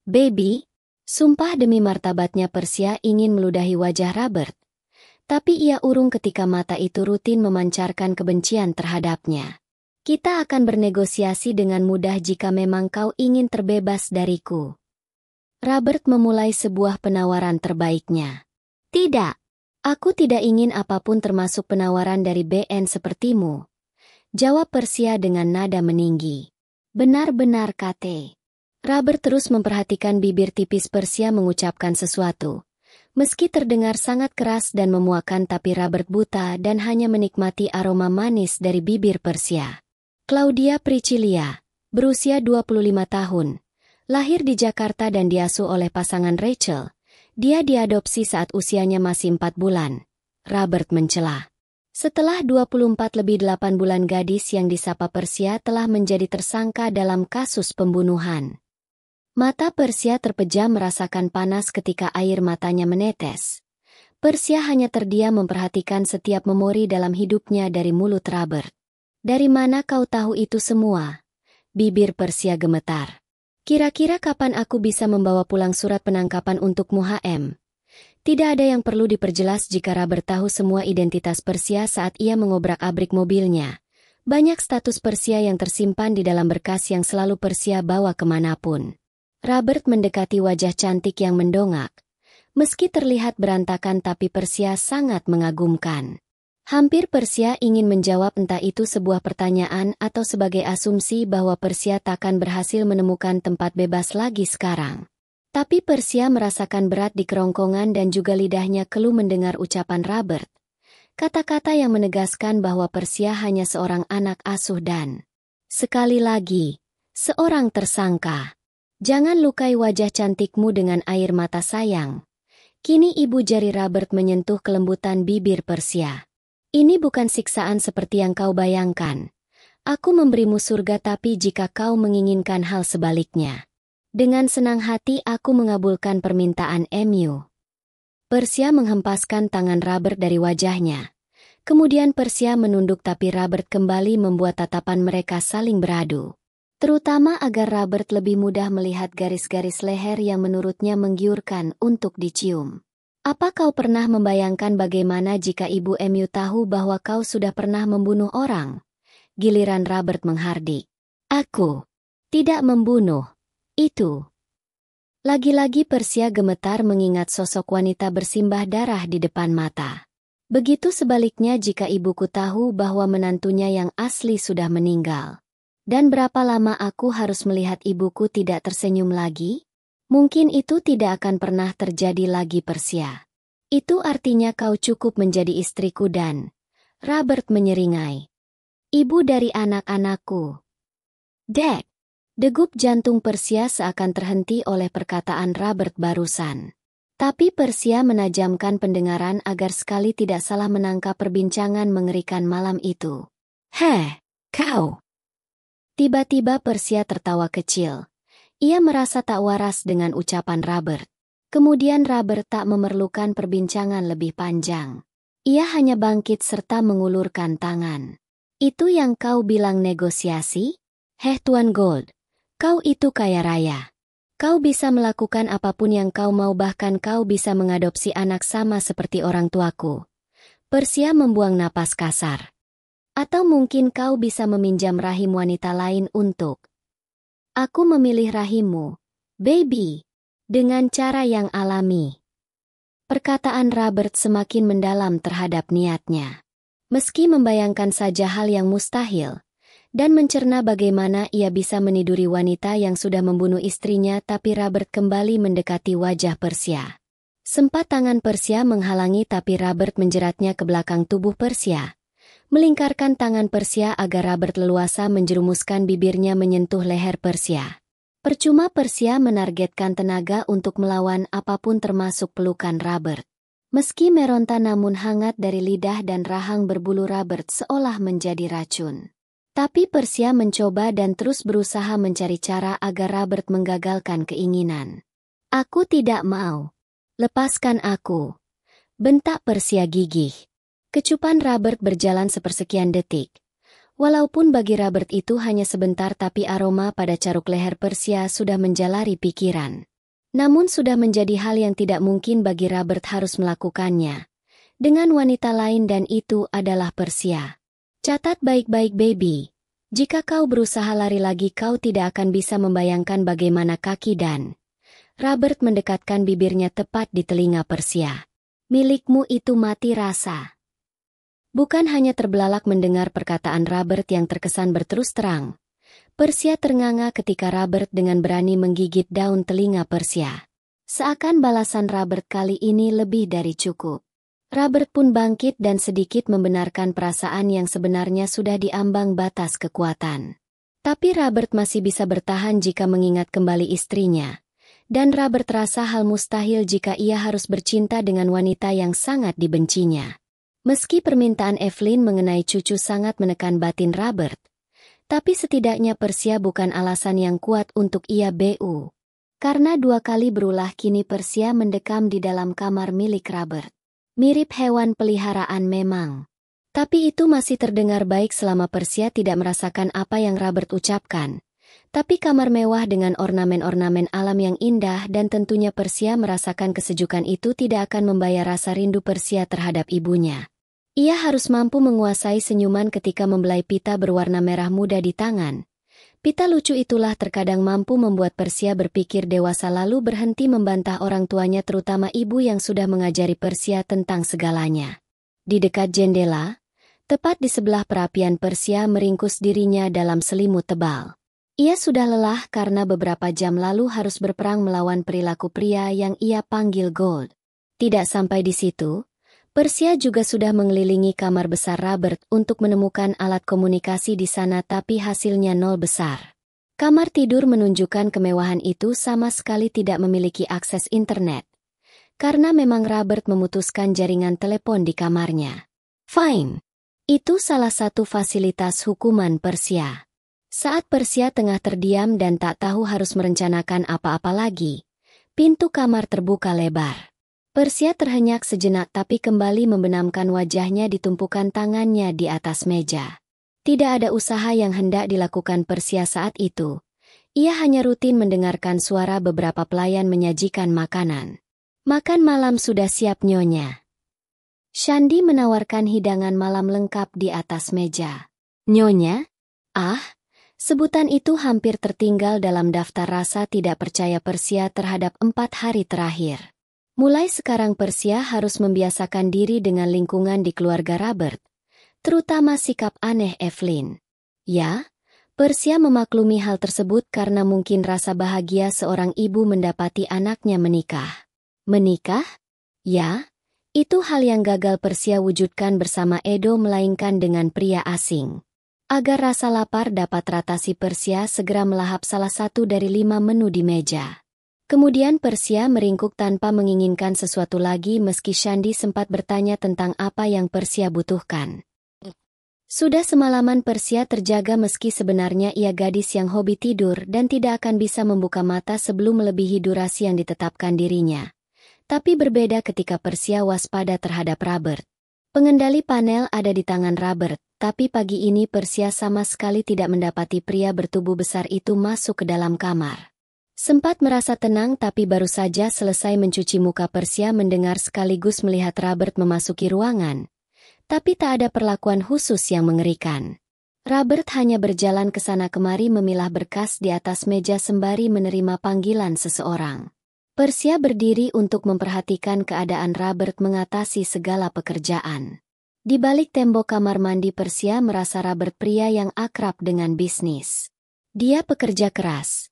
Baby!" Sumpah demi martabatnya Persia ingin meludahi wajah Robert. Tapi ia urung ketika mata itu rutin memancarkan kebencian terhadapnya. "Kita akan bernegosiasi dengan mudah jika memang kau ingin terbebas dariku." Robert memulai sebuah penawaran terbaiknya. "Tidak, aku tidak ingin apapun termasuk penawaran dari BN sepertimu," jawab Persia dengan nada meninggi. "Benar-benar kate." Robert terus memperhatikan bibir tipis Persia mengucapkan sesuatu. Meski terdengar sangat keras dan memuakkan, tapi Robert buta dan hanya menikmati aroma manis dari bibir Persia. Claudia Priscilla, berusia 25 tahun, lahir di Jakarta dan diasuh oleh pasangan Rachel. Dia diadopsi saat usianya masih 4 bulan. Robert mencela. Setelah 24+8 bulan gadis yang disapa Persia telah menjadi tersangka dalam kasus pembunuhan. Mata Persia terpejam merasakan panas ketika air matanya menetes. Persia hanya terdiam memperhatikan setiap memori dalam hidupnya dari mulut Robert. "Dari mana kau tahu itu semua?" Bibir Persia gemetar. "Kira-kira kapan aku bisa membawa pulang surat penangkapan untukmu HM?" Tidak ada yang perlu diperjelas jika Robert tahu semua identitas Persia saat ia mengobrak-abrik mobilnya. Banyak status Persia yang tersimpan di dalam berkas yang selalu Persia bawa kemanapun. Robert mendekati wajah cantik yang mendongak. Meski terlihat berantakan, tapi Persia sangat mengagumkan. Hampir Persia ingin menjawab entah itu sebuah pertanyaan atau sebagai asumsi bahwa Persia takkan berhasil menemukan tempat bebas lagi sekarang. Tapi Persia merasakan berat di kerongkongan dan juga lidahnya keluh mendengar ucapan Robert. Kata-kata yang menegaskan bahwa Persia hanya seorang anak asuh dan, sekali lagi, seorang tersangka. "Jangan lukai wajah cantikmu dengan air mata sayang." Kini ibu jari Robert menyentuh kelembutan bibir Persia. "Ini bukan siksaan seperti yang kau bayangkan. Aku memberimu surga, tapi jika kau menginginkan hal sebaliknya, dengan senang hati aku mengabulkan permintaan MU." Persia menghempaskan tangan Robert dari wajahnya. Kemudian Persia menunduk, tapi Robert kembali membuat tatapan mereka saling beradu. Terutama agar Robert lebih mudah melihat garis-garis leher yang menurutnya menggiurkan untuk dicium. "Apa kau pernah membayangkan bagaimana jika ibu MU tahu bahwa kau sudah pernah membunuh orang?" Giliran Robert menghardik. "Aku tidak membunuh. Itu." Lagi-lagi Persia gemetar mengingat sosok wanita bersimbah darah di depan mata. Begitu sebaliknya jika ibuku tahu bahwa menantunya yang asli sudah meninggal. Dan berapa lama aku harus melihat ibuku tidak tersenyum lagi? Mungkin itu tidak akan pernah terjadi lagi, Persia. Itu artinya kau cukup menjadi istriku dan... Robert menyeringai. "Ibu dari anak-anakku." "Dek, Degup jantung Persia seakan terhenti oleh perkataan Robert barusan. Tapi Persia menajamkan pendengaran agar sekali tidak salah menangkap perbincangan mengerikan malam itu. "Heh, kau!" Tiba-tiba Persia tertawa kecil. Ia merasa tak waras dengan ucapan Robert. Kemudian Robert tak memerlukan perbincangan lebih panjang. Ia hanya bangkit serta mengulurkan tangan. "Itu yang kau bilang negosiasi? Heh Tuan Gold, kau itu kaya raya. Kau bisa melakukan apapun yang kau mau, bahkan kau bisa mengadopsi anak sama seperti orang tuaku." Persia membuang napas kasar. "Atau mungkin kau bisa meminjam rahim wanita lain untuk..." "Aku memilih rahimmu, baby, dengan cara yang alami." Perkataan Robert semakin mendalam terhadap niatnya. Meski membayangkan saja hal yang mustahil, dan mencerna bagaimana ia bisa meniduri wanita yang sudah membunuh istrinya, tapi Robert kembali mendekati wajah Persia. Sempat tangan Persia menghalangi, tapi Robert menjeratnya ke belakang tubuh Persia. Melingkarkan tangan Persia agar Robert leluasa menjerumuskan bibirnya menyentuh leher Persia. Percuma Persia menargetkan tenaga untuk melawan apapun termasuk pelukan Robert. Meski meronta namun hangat dari lidah dan rahang berbulu Robert seolah menjadi racun. Tapi Persia mencoba dan terus berusaha mencari cara agar Robert menggagalkan keinginan. "Aku tidak mau. Lepaskan aku," bentak Persia gigih. Kecupan Robert berjalan sepersekian detik. Walaupun bagi Robert itu hanya sebentar, tapi aroma pada caruk leher Persia sudah menjalari pikiran. Namun sudah menjadi hal yang tidak mungkin bagi Robert harus melakukannya dengan wanita lain, dan itu adalah Persia. "Catat baik-baik baby, jika kau berusaha lari lagi kau tidak akan bisa membayangkan bagaimana kaki dan..." Robert mendekatkan bibirnya tepat di telinga Persia. "Milikmu itu mati rasa." Bukan hanya terbelalak mendengar perkataan Robert yang terkesan berterus terang. Persia ternganga ketika Robert dengan berani menggigit daun telinga Persia. Seakan balasan Robert kali ini lebih dari cukup. Robert pun bangkit dan sedikit membenarkan perasaan yang sebenarnya sudah diambang batas kekuatan. Tapi Robert masih bisa bertahan jika mengingat kembali istrinya. Dan Robert rasa hal mustahil jika ia harus bercinta dengan wanita yang sangat dibencinya. Meski permintaan Evelyn mengenai cucu sangat menekan batin Robert, tapi setidaknya Persia bukan alasan yang kuat untuk ia BU. Karena 2 kali berulah kini Persia mendekam di dalam kamar milik Robert. Mirip hewan peliharaan memang. Tapi itu masih terdengar baik selama Persia tidak merasakan apa yang Robert ucapkan. Tapi kamar mewah dengan ornamen-ornamen alam yang indah, dan tentunya Persia merasakan kesejukan itu tidak akan membayar rasa rindu Persia terhadap ibunya. Ia harus mampu menguasai senyuman ketika membelai pita berwarna merah muda di tangan. Pita lucu itulah terkadang mampu membuat Persia berpikir dewasa lalu berhenti membantah orang tuanya, terutama ibu yang sudah mengajari Persia tentang segalanya. Di dekat jendela, tepat di sebelah perapian, Persia meringkus dirinya dalam selimut tebal. Ia sudah lelah karena beberapa jam lalu harus berperang melawan perilaku pria yang ia panggil Gold. Tidak sampai di situ, Persia juga sudah mengelilingi kamar besar Robert untuk menemukan alat komunikasi di sana, tapi hasilnya nol besar. Kamar tidur menunjukkan kemewahan itu sama sekali tidak memiliki akses internet. Karena memang Robert memutuskan jaringan telepon di kamarnya. Fine. Itu salah satu fasilitas hukuman Persia. Saat Persia tengah terdiam dan tak tahu harus merencanakan apa-apa lagi, pintu kamar terbuka lebar. Persia terhenyak sejenak tapi kembali membenamkan wajahnya di tumpukan tangannya di atas meja. Tidak ada usaha yang hendak dilakukan Persia saat itu. Ia hanya rutin mendengarkan suara beberapa pelayan menyajikan makanan. "Makan malam sudah siap, Nyonya." Shandi menawarkan hidangan malam lengkap di atas meja. "Nyonya?" Ah, sebutan itu hampir tertinggal dalam daftar rasa tidak percaya Persia terhadap 4 hari terakhir. Mulai sekarang Persia harus membiasakan diri dengan lingkungan di keluarga Robert, terutama sikap aneh Evelyn. Ya, Persia memaklumi hal tersebut karena mungkin rasa bahagia seorang ibu mendapati anaknya menikah. Menikah? Ya, itu hal yang gagal Persia wujudkan bersama Edo melainkan dengan pria asing. Agar rasa lapar dapat teratasi, Persia segera melahap salah satu dari 5 menu di meja. Kemudian Persia meringkuk tanpa menginginkan sesuatu lagi meski Shandi sempat bertanya tentang apa yang Persia butuhkan. Sudah semalaman Persia terjaga meski sebenarnya ia gadis yang hobi tidur dan tidak akan bisa membuka mata sebelum melebihi durasi yang ditetapkan dirinya. Tapi berbeda ketika Persia waspada terhadap Robert. Pengendali panel ada di tangan Robert, tapi pagi ini Persia sama sekali tidak mendapati pria bertubuh besar itu masuk ke dalam kamar. Sempat merasa tenang tapi baru saja selesai mencuci muka Persia mendengar sekaligus melihat Robert memasuki ruangan. Tapi tak ada perlakuan khusus yang mengerikan. Robert hanya berjalan ke sana kemari memilah berkas di atas meja sembari menerima panggilan seseorang. Persia berdiri untuk memperhatikan keadaan Robert mengatasi segala pekerjaan. Di balik tembok kamar mandi Persia merasa Robert pria yang akrab dengan bisnis. Dia pekerja keras.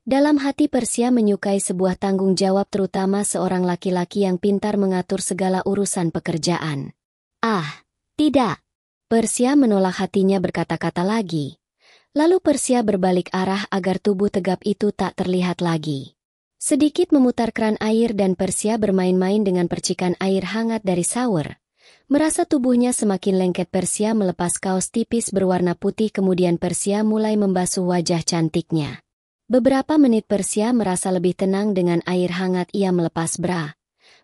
Dalam hati Persia menyukai sebuah tanggung jawab terutama seorang laki-laki yang pintar mengatur segala urusan pekerjaan. Ah, tidak. Persia menolak hatinya berkata-kata lagi. Lalu Persia berbalik arah agar tubuh tegap itu tak terlihat lagi. Sedikit memutar keran air dan Persia bermain-main dengan percikan air hangat dari shower. Merasa tubuhnya semakin lengket Persia melepas kaos tipis berwarna putih kemudian Persia mulai membasuh wajah cantiknya. Beberapa menit Persia merasa lebih tenang dengan air hangat ia melepas bra.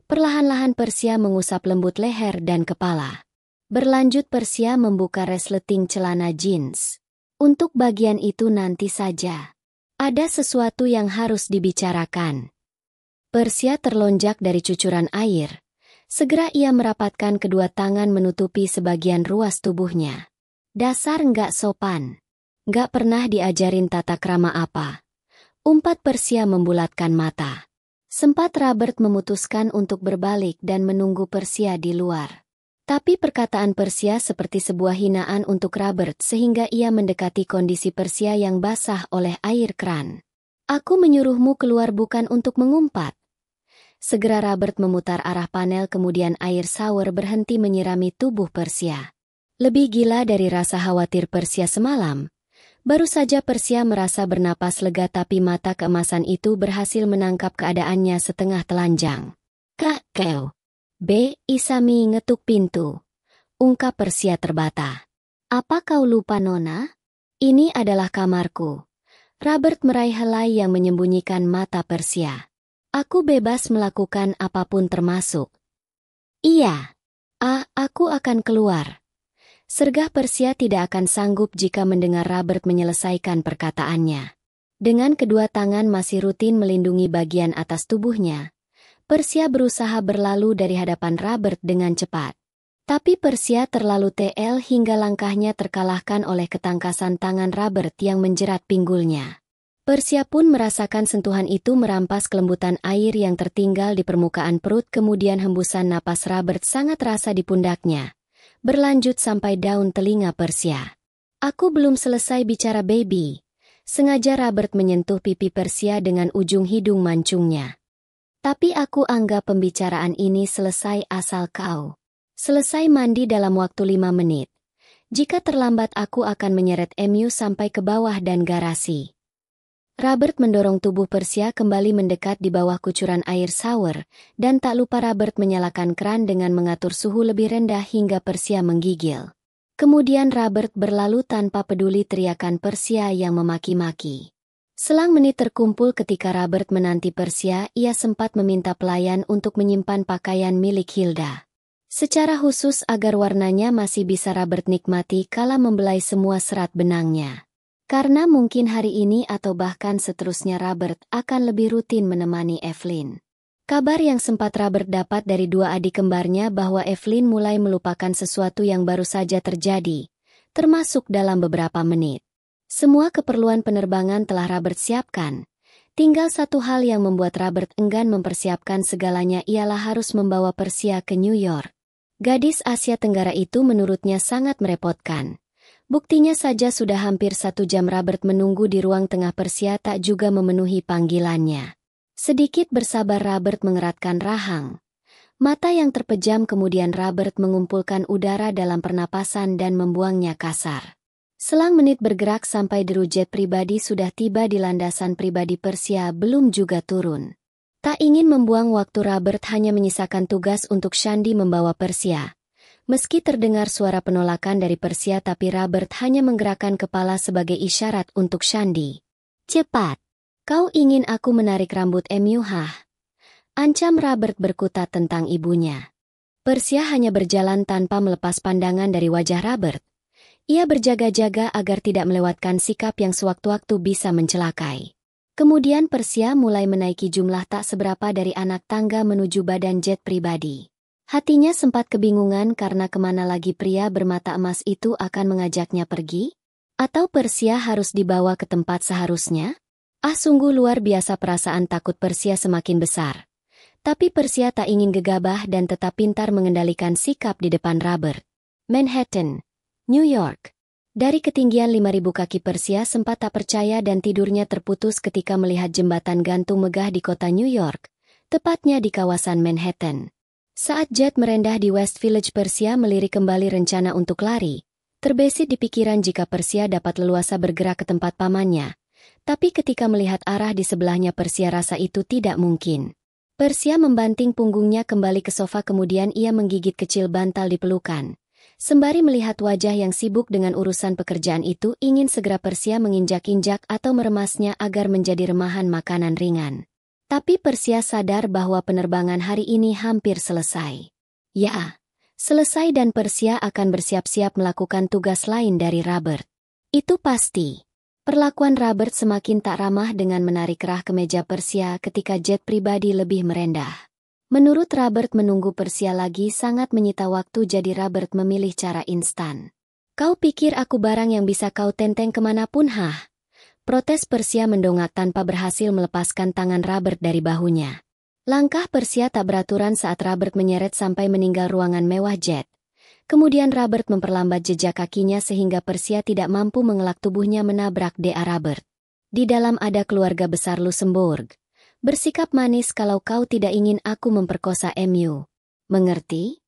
Perlahan-lahan Persia mengusap lembut leher dan kepala. Berlanjut Persia membuka resleting celana jeans. Untuk bagian itu nanti saja. Ada sesuatu yang harus dibicarakan. Persia terlonjak dari cucuran air. Segera ia merapatkan kedua tangan menutupi sebagian ruas tubuhnya. Dasar nggak sopan. Nggak pernah diajarin tata krama apa. Umpat Persia membulatkan mata. Sempat Robert memutuskan untuk berbalik dan menunggu Persia di luar. Tapi perkataan Persia seperti sebuah hinaan untuk Robert sehingga ia mendekati kondisi Persia yang basah oleh air keran. Aku menyuruhmu keluar bukan untuk mengumpat. Segera Robert memutar arah panel kemudian air shower berhenti menyirami tubuh Persia. Lebih gila dari rasa khawatir Persia semalam. Baru saja Persia merasa bernapas lega tapi mata keemasan itu berhasil menangkap keadaannya setengah telanjang. Kak, kau. B. Isami ngetuk pintu. Ungkap Persia terbata. Apa kau lupa Nona? Ini adalah kamarku. Robert meraih helai yang menyembunyikan mata Persia. Aku bebas melakukan apapun termasuk. Iya. Aku akan keluar. Sergah Persia tidak akan sanggup jika mendengar Robert menyelesaikan perkataannya. Dengan kedua tangan masih rutin melindungi bagian atas tubuhnya, Persia berusaha berlalu dari hadapan Robert dengan cepat. Tapi Persia terlalu TL hingga langkahnya terkalahkan oleh ketangkasan tangan Robert yang menjerat pinggulnya. Persia pun merasakan sentuhan itu merampas kelembutan air yang tertinggal di permukaan perut kemudian hembusan napas Robert sangat terasa di pundaknya. Berlanjut sampai daun telinga Persia. Aku belum selesai bicara baby. Sengaja Robert menyentuh pipi Persia dengan ujung hidung mancungnya. Tapi aku anggap pembicaraan ini selesai asal kau selesai mandi dalam waktu 5 menit. Jika terlambat aku akan menyeret MU sampai ke bawah dan garasi. Robert mendorong tubuh Persia kembali mendekat di bawah kucuran air shower, dan tak lupa Robert menyalakan keran dengan mengatur suhu lebih rendah hingga Persia menggigil. Kemudian Robert berlalu tanpa peduli teriakan Persia yang memaki-maki. Selang menit terkumpul ketika Robert menanti Persia, ia sempat meminta pelayan untuk menyimpan pakaian milik Hilda. Secara khusus agar warnanya masih bisa Robert nikmati kala membelai semua serat benangnya. Karena mungkin hari ini atau bahkan seterusnya Robert akan lebih rutin menemani Evelyn. Kabar yang sempat Robert dapat dari dua adik kembarnya bahwa Evelyn mulai melupakan sesuatu yang baru saja terjadi, termasuk dalam beberapa menit. Semua keperluan penerbangan telah Robert siapkan. Tinggal satu hal yang membuat Robert enggan mempersiapkan segalanya ialah harus membawa Persia ke New York. Gadis Asia Tenggara itu menurutnya sangat merepotkan. Buktinya saja sudah hampir 1 jam Robert menunggu di ruang tengah Persia tak juga memenuhi panggilannya. Sedikit bersabar Robert mengeratkan rahang. Mata yang terpejam kemudian Robert mengumpulkan udara dalam pernapasan dan membuangnya kasar. Selang menit bergerak sampai deru jet pribadi sudah tiba di landasan pribadi Persia belum juga turun. Tak ingin membuang waktu, Robert hanya menyisakan tugas untuk Shandy membawa Persia. Meski terdengar suara penolakan dari Persia, tapi Robert hanya menggerakkan kepala sebagai isyarat untuk Shandy. Cepat! Kau ingin aku menarik rambut Emu, hah? Ancam Robert berkutat tentang ibunya. Persia hanya berjalan tanpa melepas pandangan dari wajah Robert. Ia berjaga-jaga agar tidak melewatkan sikap yang sewaktu-waktu bisa mencelakai. Kemudian Persia mulai menaiki jumlah tak seberapa dari anak tangga menuju badan jet pribadi. Hatinya sempat kebingungan karena kemana lagi pria bermata emas itu akan mengajaknya pergi? Atau Persia harus dibawa ke tempat seharusnya? Sungguh luar biasa perasaan takut Persia semakin besar. Tapi Persia tak ingin gegabah dan tetap pintar mengendalikan sikap di depan Robert. Manhattan, New York. Dari ketinggian 5.000 kaki, Persia sempat tak percaya dan tidurnya terputus ketika melihat jembatan gantung megah di kota New York, tepatnya di kawasan Manhattan. Saat jet merendah di West Village, Persia melirik kembali rencana untuk lari. Terbesit di pikiran jika Persia dapat leluasa bergerak ke tempat pamannya. Tapi ketika melihat arah di sebelahnya, Persia rasa itu tidak mungkin. Persia membanting punggungnya kembali ke sofa, kemudian ia menggigit kecil bantal di pelukan. Sembari melihat wajah yang sibuk dengan urusan pekerjaan itu, ingin segera Persia menginjak-injak atau meremasnya agar menjadi remahan makanan ringan. Tapi Persia sadar bahwa penerbangan hari ini hampir selesai. Ya, selesai, dan Persia akan bersiap-siap melakukan tugas lain dari Robert. Itu pasti. Perlakuan Robert semakin tak ramah dengan menarik kerah kemeja Persia ketika jet pribadi lebih merendah. Menurut Robert, menunggu Persia lagi sangat menyita waktu, jadi Robert memilih cara instan. Kau pikir aku barang yang bisa kau tenteng kemanapun, hah? Protes Persia mendongak tanpa berhasil melepaskan tangan Robert dari bahunya. Langkah Persia tak beraturan saat Robert menyeret sampai meninggal ruangan mewah jet. Kemudian Robert memperlambat jejak kakinya sehingga Persia tidak mampu mengelak tubuhnya menabrak D.A. Robert. Di dalam ada keluarga besar Luxembourg. Bersikap manis kalau kau tidak ingin aku memperkosa Emu. Mengerti?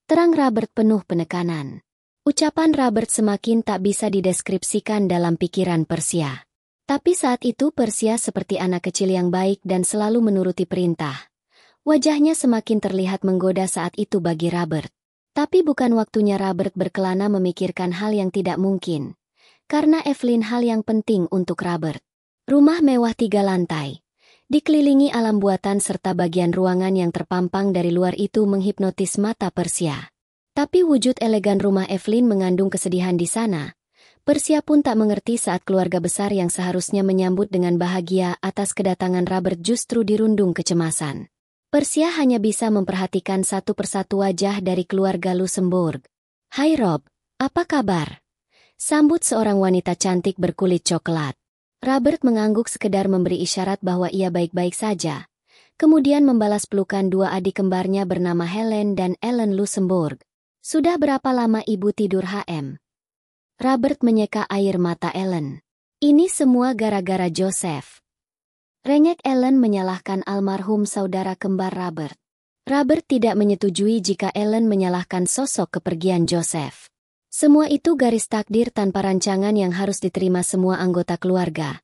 Terang Robert penuh penekanan. Ucapan Robert semakin tak bisa dideskripsikan dalam pikiran Persia. Tapi saat itu Persia seperti anak kecil yang baik dan selalu menuruti perintah. Wajahnya semakin terlihat menggoda saat itu bagi Robert. Tapi bukan waktunya Robert berkelana memikirkan hal yang tidak mungkin. Karena Evelyn hal yang penting untuk Robert. Rumah mewah 3 lantai. Dikelilingi alam buatan serta bagian ruangan yang terpampang dari luar itu menghipnotis mata Persia. Tapi wujud elegan rumah Evelyn mengandung kesedihan di sana. Persia pun tak mengerti saat keluarga besar yang seharusnya menyambut dengan bahagia atas kedatangan Robert justru dirundung kecemasan. Persia hanya bisa memperhatikan satu persatu wajah dari keluarga Luxembourg. "Hai Rob, apa kabar?" Sambut seorang wanita cantik berkulit coklat. Robert mengangguk sekedar memberi isyarat bahwa ia baik-baik saja. Kemudian membalas pelukan dua adik kembarnya bernama Helen dan Ellen Luxembourg. "Sudah berapa lama ibu tidur, HM?" Robert menyeka air mata Ellen. "Ini semua gara-gara Joseph." Rengek Ellen menyalahkan almarhum saudara kembar Robert. Robert tidak menyetujui jika Ellen menyalahkan sosok kepergian Joseph. Semua itu garis takdir tanpa rancangan yang harus diterima semua anggota keluarga.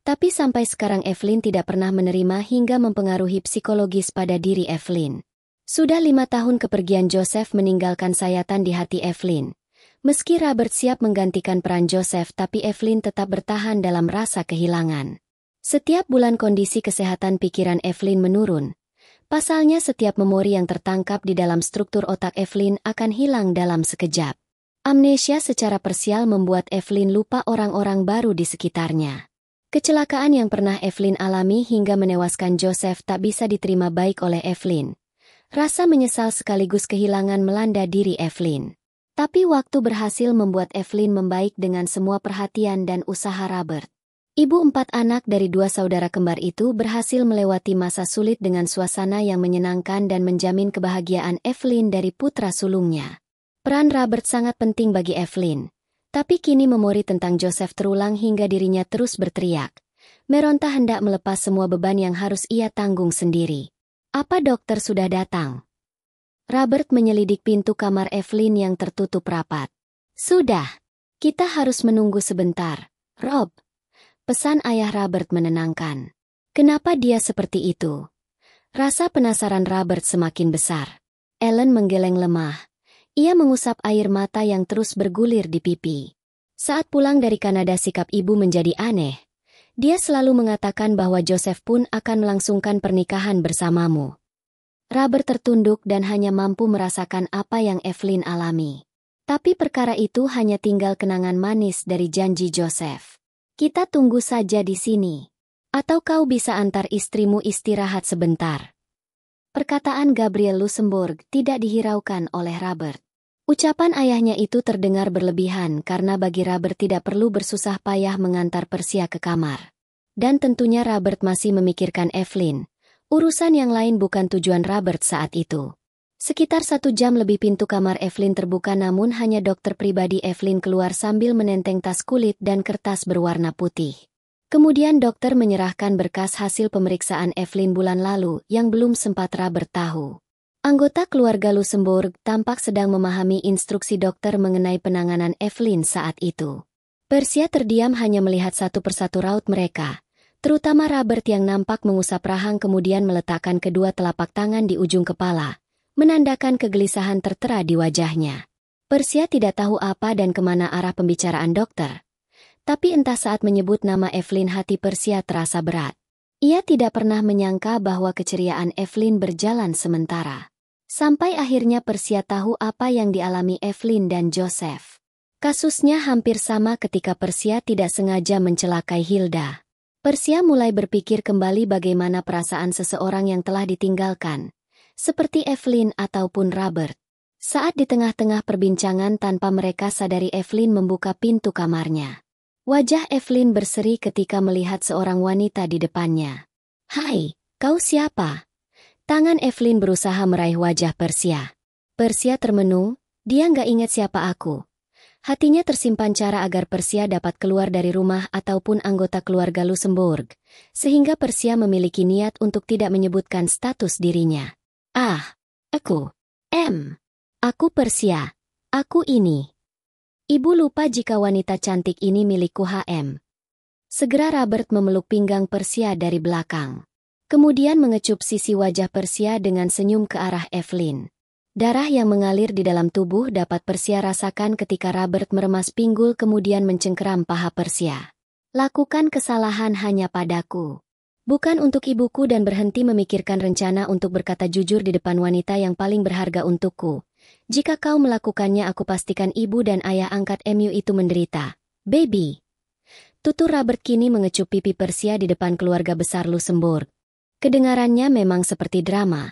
Tapi sampai sekarang Evelyn tidak pernah menerima hingga mempengaruhi psikologis pada diri Evelyn. Sudah 5 tahun kepergian Joseph meninggalkan sayatan di hati Evelyn. Meski Robert siap menggantikan peran Joseph, tapi Evelyn tetap bertahan dalam rasa kehilangan. Setiap bulan kondisi kesehatan pikiran Evelyn menurun. Pasalnya setiap memori yang tertangkap di dalam struktur otak Evelyn akan hilang dalam sekejap. Amnesia secara parsial membuat Evelyn lupa orang-orang baru di sekitarnya. Kecelakaan yang pernah Evelyn alami hingga menewaskan Joseph tak bisa diterima baik oleh Evelyn. Rasa menyesal sekaligus kehilangan melanda diri Evelyn. Tapi waktu berhasil membuat Evelyn membaik dengan semua perhatian dan usaha Robert. Ibu 4 anak dari 2 saudara kembar itu berhasil melewati masa sulit dengan suasana yang menyenangkan dan menjamin kebahagiaan Evelyn dari putra sulungnya. Peran Robert sangat penting bagi Evelyn. Tapi kini memori tentang Joseph terulang hingga dirinya terus berteriak. Meronta hendak melepas semua beban yang harus ia tanggung sendiri. "Apa dokter sudah datang?" Robert menyelidik pintu kamar Evelyn yang tertutup rapat. "Sudah. Kita harus menunggu sebentar, Rob. Pesan ayah Robert menenangkan. Kenapa dia seperti itu? Rasa penasaran Robert semakin besar. Ellen menggeleng lemah. Ia mengusap air mata yang terus bergulir di pipi. Saat pulang dari Kanada sikap ibu menjadi aneh. Dia selalu mengatakan bahwa Joseph pun akan melangsungkan pernikahan bersamamu. Robert tertunduk dan hanya mampu merasakan apa yang Evelyn alami. Tapi perkara itu hanya tinggal kenangan manis dari janji Joseph. Kita tunggu saja di sini. Atau kau bisa antar istrimu istirahat sebentar. Perkataan Gabriel Luxembourg tidak dihiraukan oleh Robert. Ucapan ayahnya itu terdengar berlebihan karena bagi Robert tidak perlu bersusah payah mengantar Persia ke kamar. Dan tentunya Robert masih memikirkan Evelyn. Urusan yang lain bukan tujuan Robert saat itu. Sekitar 1 jam lebih pintu kamar Evelyn terbuka namun hanya dokter pribadi Evelyn keluar sambil menenteng tas kulit dan kertas berwarna putih. Kemudian dokter menyerahkan berkas hasil pemeriksaan Evelyn bulan lalu yang belum sempat Robert tahu. Anggota keluarga Luxembourg tampak sedang memahami instruksi dokter mengenai penanganan Evelyn saat itu. Persia terdiam hanya melihat satu persatu raut mereka, terutama Robert yang nampak mengusap rahang kemudian meletakkan kedua telapak tangan di ujung kepala, menandakan kegelisahan tertera di wajahnya. Persia tidak tahu apa dan kemana arah pembicaraan dokter. Tapi entah saat menyebut nama Evelyn hati Persia terasa berat. Ia tidak pernah menyangka bahwa keceriaan Evelyn berjalan sementara. Sampai akhirnya Persia tahu apa yang dialami Evelyn dan Joseph. Kasusnya hampir sama ketika Persia tidak sengaja mencelakai Hilda. Persia mulai berpikir kembali bagaimana perasaan seseorang yang telah ditinggalkan, seperti Evelyn ataupun Robert. Saat di tengah-tengah perbincangan tanpa mereka sadari Evelyn membuka pintu kamarnya. Wajah Evelyn berseri ketika melihat seorang wanita di depannya. "Hai, kau siapa?" Tangan Evelyn berusaha meraih wajah Persia. Persia termenung, dia nggak ingat siapa aku. Hatinya tersimpan cara agar Persia dapat keluar dari rumah ataupun anggota keluarga Luxembourg, sehingga Persia memiliki niat untuk tidak menyebutkan status dirinya. Aku Persia. Aku ini. Ibu lupa jika wanita cantik ini milikku HM. Segera Robert memeluk pinggang Persia dari belakang. Kemudian mengecup sisi wajah Persia dengan senyum ke arah Evelyn. Darah yang mengalir di dalam tubuh dapat Persia rasakan ketika Robert meremas pinggul kemudian mencengkeram paha Persia. Lakukan kesalahan hanya padaku. Bukan untuk ibuku dan berhenti memikirkan rencana untuk berkata jujur di depan wanita yang paling berharga untukku. Jika kau melakukannya aku pastikan ibu dan ayah angkat MU itu menderita. Baby. Tutur Robert kini mengecup pipi Persia di depan keluarga besar Luxembourg. Kedengarannya memang seperti drama.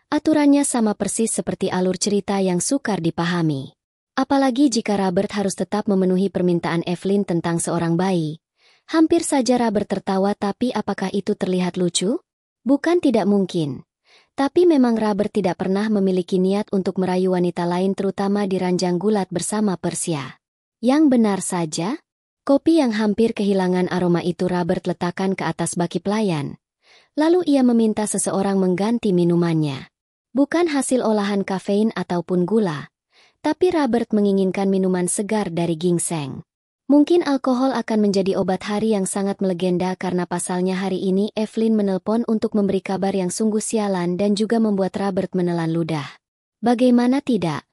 Aturannya sama persis seperti alur cerita yang sukar dipahami. Apalagi jika Robert harus tetap memenuhi permintaan Evelyn tentang seorang bayi. Hampir saja Robert tertawa tapi apakah itu terlihat lucu? Bukan tidak mungkin. Tapi memang Robert tidak pernah memiliki niat untuk merayu wanita lain terutama di ranjang gulat bersama Persia. Yang benar saja, kopi yang hampir kehilangan aroma itu Robert letakkan ke atas baki pelayan. Lalu ia meminta seseorang mengganti minumannya. Bukan hasil olahan kafein ataupun gula, tapi Robert menginginkan minuman segar dari ginseng. Mungkin alkohol akan menjadi obat hari yang sangat melegenda karena pasalnya hari ini Evelyn menelpon untuk memberi kabar yang sungguh sialan dan juga membuat Robert menelan ludah. Bagaimana tidak?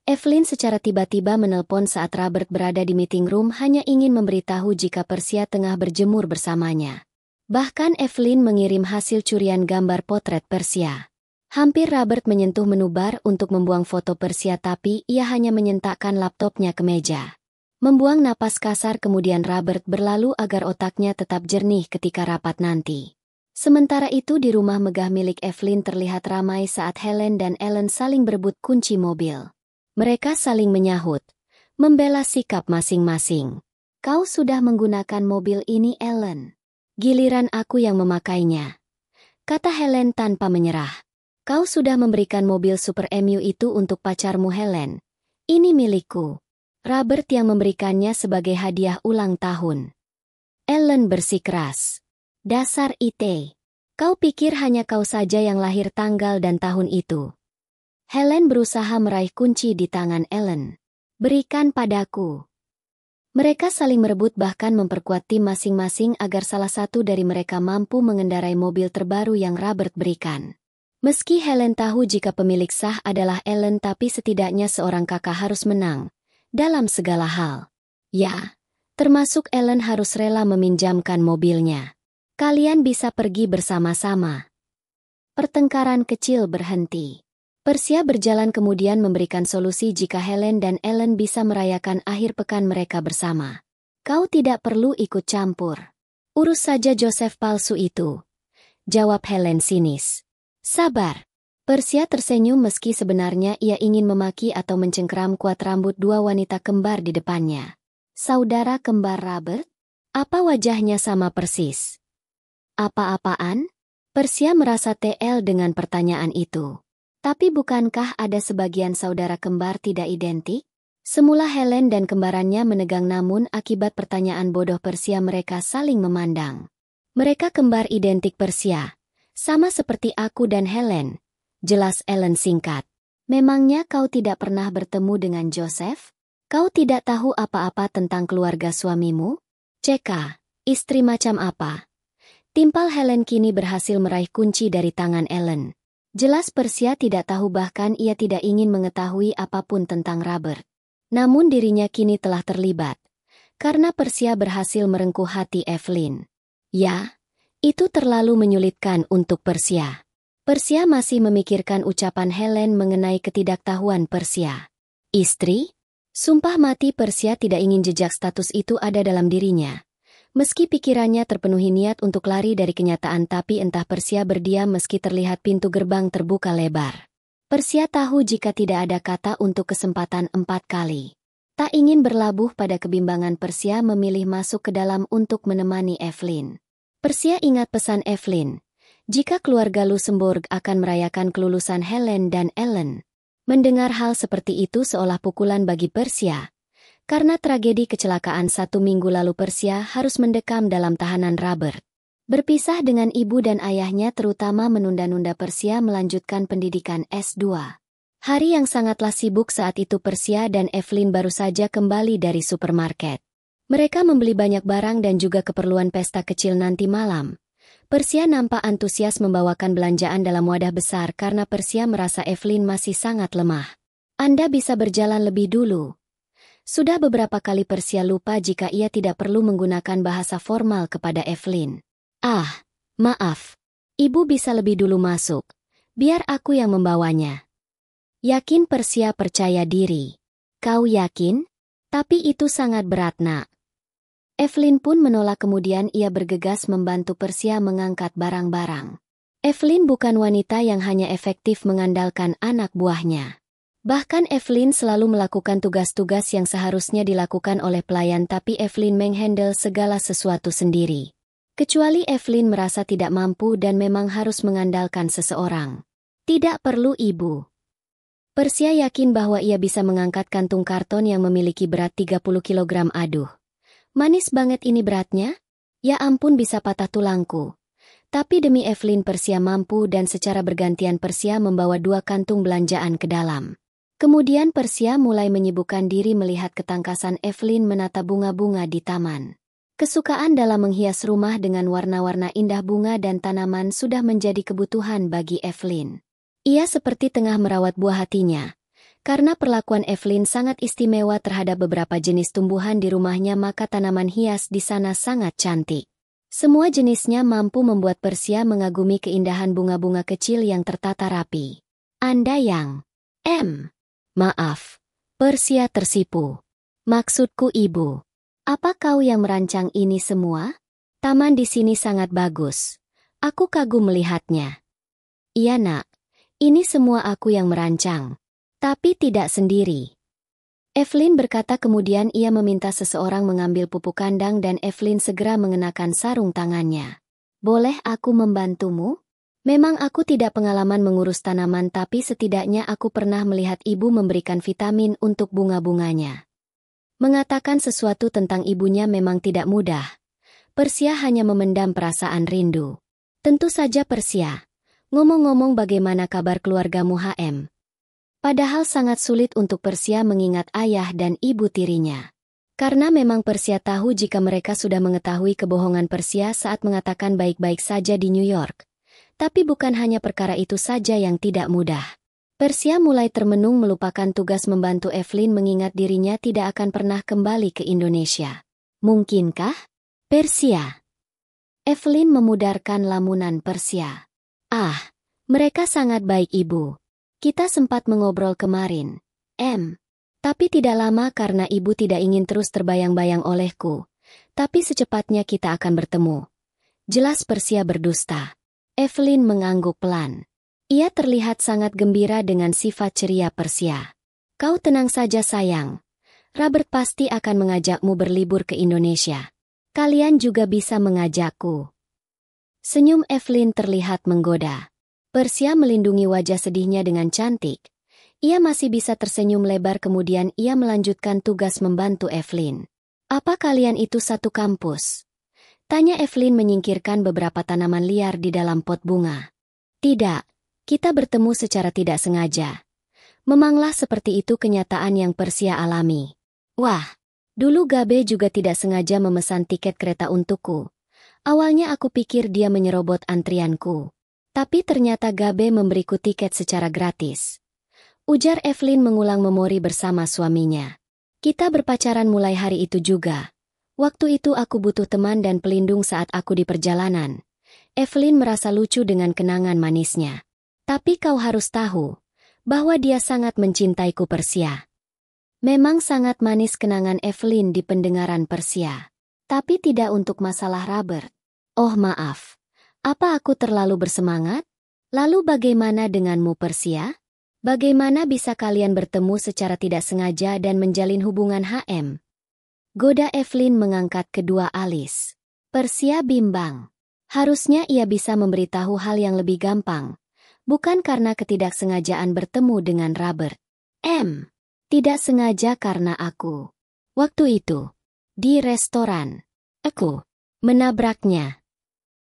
Evelyn secara tiba-tiba menelpon saat Robert berada di meeting room hanya ingin memberitahu jika Persia tengah berjemur bersamanya. Bahkan Evelyn mengirim hasil curian gambar potret Persia. Hampir Robert menyentuh menu bar untuk membuang foto Persia tapi ia hanya menyentakkan laptopnya ke meja. Membuang napas kasar kemudian Robert berlalu agar otaknya tetap jernih ketika rapat nanti. Sementara itu di rumah megah milik Evelyn terlihat ramai saat Helen dan Ellen saling berebut kunci mobil. Mereka saling menyahut, membela sikap masing-masing. Kau sudah menggunakan mobil ini Ellen. Giliran aku yang memakainya. Kata Helen tanpa menyerah. Kau sudah memberikan mobil Super MU itu untuk pacarmu Helen. Ini milikku. Robert yang memberikannya sebagai hadiah ulang tahun. Ellen bersikeras. Dasar IT. Kau pikir hanya kau saja yang lahir tanggal dan tahun itu. Helen berusaha meraih kunci di tangan Ellen. Berikan padaku. Mereka saling merebut bahkan memperkuat tim masing-masing agar salah satu dari mereka mampu mengendarai mobil terbaru yang Robert berikan. Meski Helen tahu jika pemilik sah adalah Ellen, tapi setidaknya seorang kakak harus menang dalam segala hal. Ya, termasuk Ellen harus rela meminjamkan mobilnya. Kalian bisa pergi bersama-sama. Pertengkaran kecil berhenti. Persia berjalan kemudian memberikan solusi jika Helen dan Ellen bisa merayakan akhir pekan mereka bersama. Kau tidak perlu ikut campur. Urus saja Joseph palsu itu, jawab Helen sinis. Sabar. Persia tersenyum meski sebenarnya ia ingin memaki atau mencengkeram kuat rambut dua wanita kembar di depannya. Saudara kembar Robert? Apa wajahnya sama persis? Apa-apaan? Persia merasa TL dengan pertanyaan itu. Tapi bukankah ada sebagian saudara kembar tidak identik? Semula Helen dan kembarannya menegang, namun akibat pertanyaan bodoh Persia mereka saling memandang. Mereka kembar identik Persia. Sama seperti aku dan Helen. Jelas Ellen singkat. Memangnya kau tidak pernah bertemu dengan Joseph? Kau tidak tahu apa-apa tentang keluarga suamimu? CK, istri macam apa? Timpal Helen kini berhasil meraih kunci dari tangan Ellen. Jelas Persia tidak tahu, bahkan ia tidak ingin mengetahui apapun tentang Robert. Namun dirinya kini telah terlibat. Karena Persia berhasil merengkuh hati Evelyn. Ya, itu terlalu menyulitkan untuk Persia. Persia masih memikirkan ucapan Helen mengenai ketidaktahuan Persia. Istri? Sumpah mati Persia tidak ingin jejak status itu ada dalam dirinya. Meski pikirannya terpenuhi niat untuk lari dari kenyataan, tapi entah Persia berdiam meski terlihat pintu gerbang terbuka lebar. Persia tahu jika tidak ada kata untuk kesempatan 4 kali. Tak ingin berlabuh pada kebimbangan, Persia memilih masuk ke dalam untuk menemani Evelyn. Persia ingat pesan Evelyn, jika keluarga Luxembourg akan merayakan kelulusan Helen dan Ellen. Mendengar hal seperti itu seolah pukulan bagi Persia. Karena tragedi kecelakaan 1 minggu lalu, Persia harus mendekam dalam tahanan Robert. Berpisah dengan ibu dan ayahnya, terutama menunda-nunda Persia melanjutkan pendidikan S2. Hari yang sangatlah sibuk saat itu. Persia dan Evelyn baru saja kembali dari supermarket. Mereka membeli banyak barang dan juga keperluan pesta kecil nanti malam. Persia nampak antusias membawakan belanjaan dalam wadah besar karena Persia merasa Evelyn masih sangat lemah. Anda bisa berjalan lebih dulu. Sudah beberapa kali Persia lupa jika ia tidak perlu menggunakan bahasa formal kepada Evelyn. Ah, maaf. Ibu bisa lebih dulu masuk. Biar aku yang membawanya. Yakin? Persia percaya diri. Kau yakin? Tapi itu sangat berat, nak. Evelyn pun menolak, kemudian ia bergegas membantu Persia mengangkat barang-barang. Evelyn bukan wanita yang hanya efektif mengandalkan anak buahnya. Bahkan Evelyn selalu melakukan tugas-tugas yang seharusnya dilakukan oleh pelayan, tapi Evelyn menghandle segala sesuatu sendiri. Kecuali Evelyn merasa tidak mampu dan memang harus mengandalkan seseorang. Tidak perlu, Ibu. Persia yakin bahwa ia bisa mengangkat kantung karton yang memiliki berat 30 kg. Aduh, manis banget ini beratnya. Ya ampun, bisa patah tulangku. Tapi demi Evelyn Persia mampu, dan secara bergantian Persia membawa 2 kantung belanjaan ke dalam. Kemudian Persia mulai menyibukkan diri melihat ketangkasan Evelyn menata bunga-bunga di taman. Kesukaan dalam menghias rumah dengan warna-warna indah bunga dan tanaman sudah menjadi kebutuhan bagi Evelyn. Ia seperti tengah merawat buah hatinya. Karena perlakuan Evelyn sangat istimewa terhadap beberapa jenis tumbuhan di rumahnya, maka tanaman hias di sana sangat cantik. Semua jenisnya mampu membuat Persia mengagumi keindahan bunga-bunga kecil yang tertata rapi. Anda yang... Maaf, Persia tersipu. Maksudku, Ibu. Apa kau yang merancang ini semua? Taman di sini sangat bagus. Aku kagum melihatnya. Iya, nak. Ini semua aku yang merancang. Tapi tidak sendiri. Evelyn berkata, kemudian ia meminta seseorang mengambil pupuk kandang dan Evelyn segera mengenakan sarung tangannya. Boleh aku membantumu? Memang aku tidak pengalaman mengurus tanaman, tapi setidaknya aku pernah melihat ibu memberikan vitamin untuk bunga-bunganya. Mengatakan sesuatu tentang ibunya memang tidak mudah. Persia hanya memendam perasaan rindu. Tentu saja, Persia. Ngomong-ngomong, bagaimana kabar keluargamu, Padahal sangat sulit untuk Persia mengingat ayah dan ibu tirinya. Karena memang Persia tahu jika mereka sudah mengetahui kebohongan Persia saat mengatakan baik-baik saja di New York. Tapi bukan hanya perkara itu saja yang tidak mudah. Persia mulai termenung melupakan tugas membantu Evelyn mengingat dirinya tidak akan pernah kembali ke Indonesia. Mungkinkah? Persia. Evelyn memudarkan lamunan Persia. Mereka sangat baik ibu. Kita sempat mengobrol kemarin. Tapi tidak lama karena ibu tidak ingin terus terbayang-bayang olehku. Tapi secepatnya kita akan bertemu. Jelas Persia berdusta. Evelyn mengangguk pelan. Ia terlihat sangat gembira dengan sifat ceria Persia. Kau tenang saja sayang. Robert pasti akan mengajakmu berlibur ke Indonesia. Kalian juga bisa mengajakku. Senyum Evelyn terlihat menggoda. Persia melindungi wajah sedihnya dengan cantik. Ia masih bisa tersenyum lebar kemudian ia melanjutkan tugas membantu Evelyn. Apa kalian itu satu kampus? Tanya Evelyn menyingkirkan beberapa tanaman liar di dalam pot bunga. Tidak, kita bertemu secara tidak sengaja. Memanglah seperti itu kenyataan yang Persia alami. Wah, dulu Gabe juga tidak sengaja memesan tiket kereta untukku. Awalnya aku pikir dia menyerobot antrianku. Tapi ternyata Gabe memberiku tiket secara gratis. Ujar Evelyn mengulang memori bersama suaminya. Kita berpacaran mulai hari itu juga. Waktu itu aku butuh teman dan pelindung saat aku di perjalanan. Evelyn merasa lucu dengan kenangan manisnya. Tapi kau harus tahu bahwa dia sangat mencintaiku Persia. Memang sangat manis kenangan Evelyn di pendengaran Persia. Tapi tidak untuk masalah Robert. Oh maaf. Apa aku terlalu bersemangat? Lalu bagaimana denganmu Persia? Bagaimana bisa kalian bertemu secara tidak sengaja dan menjalin hubungan HM? Goda Evelyn mengangkat kedua alis. Persia bimbang. Harusnya ia bisa memberitahu hal yang lebih gampang. Bukan karena ketidaksengajaan bertemu dengan Robert. Tidak sengaja karena aku. Waktu itu, di restoran, aku menabraknya.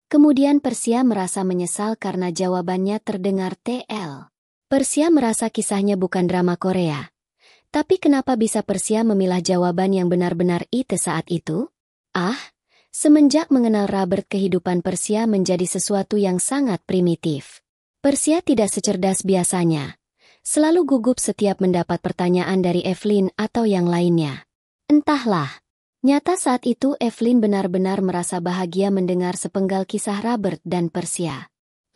Kemudian Persia merasa menyesal karena jawabannya terdengar TL. Persia merasa kisahnya bukan drama Korea. Tapi kenapa bisa Persia memilah jawaban yang benar-benar itu saat itu? Semenjak mengenal Robert kehidupan Persia menjadi sesuatu yang sangat primitif. Persia tidak secerdas biasanya. Selalu gugup setiap mendapat pertanyaan dari Evelyn atau yang lainnya. Entahlah. Nyata saat itu Evelyn benar-benar merasa bahagia mendengar sepenggal kisah Robert dan Persia.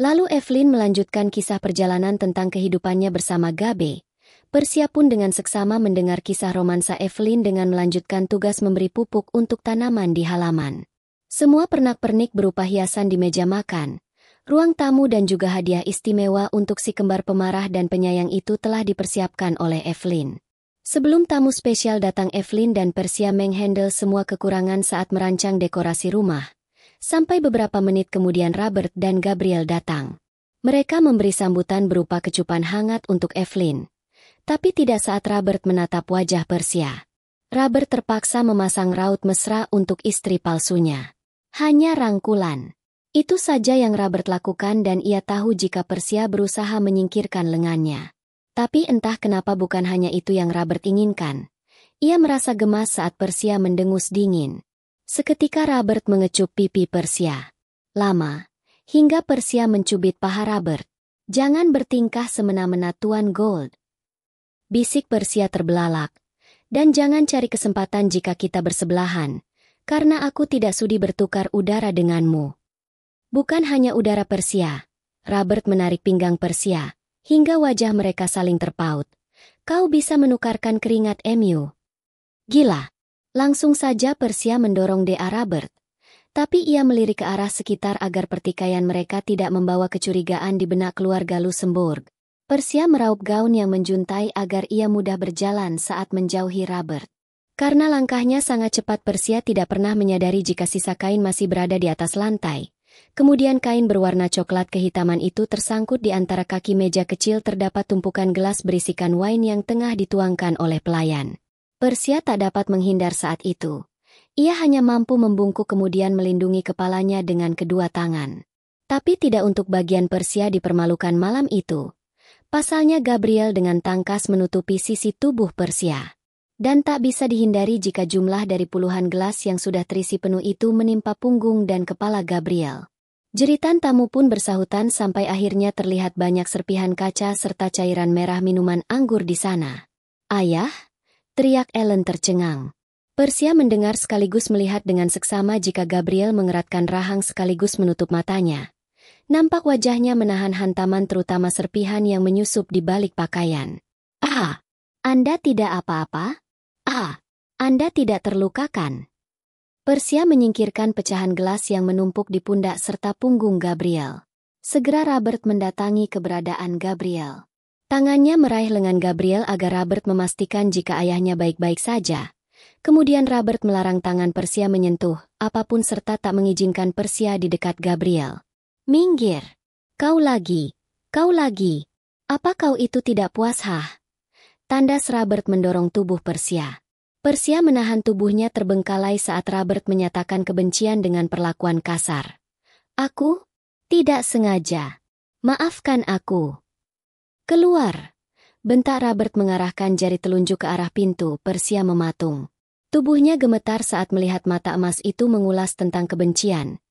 Lalu Evelyn melanjutkan kisah perjalanan tentang kehidupannya bersama Gabe. Persia pun dengan seksama mendengar kisah romansa Evelyn dengan melanjutkan tugas memberi pupuk untuk tanaman di halaman. Semua pernak-pernik berupa hiasan di meja makan, ruang tamu dan juga hadiah istimewa untuk si kembar pemarah dan penyayang itu telah dipersiapkan oleh Evelyn. Sebelum tamu spesial datang Evelyn dan Persia menghandle semua kekurangan saat merancang dekorasi rumah. Sampai beberapa menit kemudian Robert dan Gabriel datang. Mereka memberi sambutan berupa kecupan hangat untuk Evelyn. Tapi tidak saat Robert menatap wajah Persia. Robert terpaksa memasang raut mesra untuk istri palsunya. Hanya rangkulan. Itu saja yang Robert lakukan dan ia tahu jika Persia berusaha menyingkirkan lengannya. Tapi entah kenapa bukan hanya itu yang Robert inginkan. Ia merasa gemas saat Persia mendengus dingin. Seketika Robert mengecup pipi Persia. Lama, hingga Persia mencubit paha Robert. Jangan bertingkah semena-mena Tuan Gold. Bisik Persia terbelalak. Dan jangan cari kesempatan jika kita bersebelahan. Karena aku tidak sudi bertukar udara denganmu. Bukan hanya udara Persia. Robert menarik pinggang Persia. Hingga wajah mereka saling terpaut. Kau bisa menukarkan keringat MU. Gila. Langsung saja Persia mendorong D.A. Robert. Tapi ia melirik ke arah sekitar agar pertikaian mereka tidak membawa kecurigaan di benak keluarga Luxembourg. Persia meraup gaun yang menjuntai agar ia mudah berjalan saat menjauhi Robert. Karena langkahnya sangat cepat Persia tidak pernah menyadari jika sisa kain masih berada di atas lantai. Kemudian kain berwarna coklat kehitaman itu tersangkut di antara kaki meja kecil terdapat tumpukan gelas berisikan wine yang tengah dituangkan oleh pelayan. Persia tak dapat menghindar saat itu. Ia hanya mampu membungkuk kemudian melindungi kepalanya dengan kedua tangan. Tapi tidak untuk bagian Persia dipermalukan malam itu. Pasalnya Gabriel dengan tangkas menutupi sisi tubuh Persia. Dan tak bisa dihindari jika jumlah dari puluhan gelas yang sudah terisi penuh itu menimpa punggung dan kepala Gabriel. Jeritan tamu pun bersahutan sampai akhirnya terlihat banyak serpihan kaca serta cairan merah minuman anggur di sana. "Ayah!" teriak Ellen tercengang. Persia mendengar sekaligus melihat dengan seksama jika Gabriel mengeratkan rahang sekaligus menutup matanya. Nampak wajahnya menahan hantaman terutama serpihan yang menyusup di balik pakaian. "Ah, Anda tidak apa-apa? Ah, Anda tidak terlukakan?" Persia menyingkirkan pecahan gelas yang menumpuk di pundak serta punggung Gabriel. Segera Robert mendatangi keberadaan Gabriel. Tangannya meraih lengan Gabriel agar Robert memastikan jika ayahnya baik-baik saja. Kemudian Robert melarang tangan Persia menyentuh apapun serta tak mengizinkan Persia di dekat Gabriel. "Minggir! Kau lagi! Kau lagi! Apa kau itu tidak puas, hah?" Tandas Robert mendorong tubuh Persia. Persia menahan tubuhnya terbengkalai saat Robert menyatakan kebencian dengan perlakuan kasar. "Aku? Tidak sengaja. Maafkan aku." "Keluar!" bentak Robert mengarahkan jari telunjuk ke arah pintu. Persia mematung. Tubuhnya gemetar saat melihat mata emas itu mengulas tentang kebencian.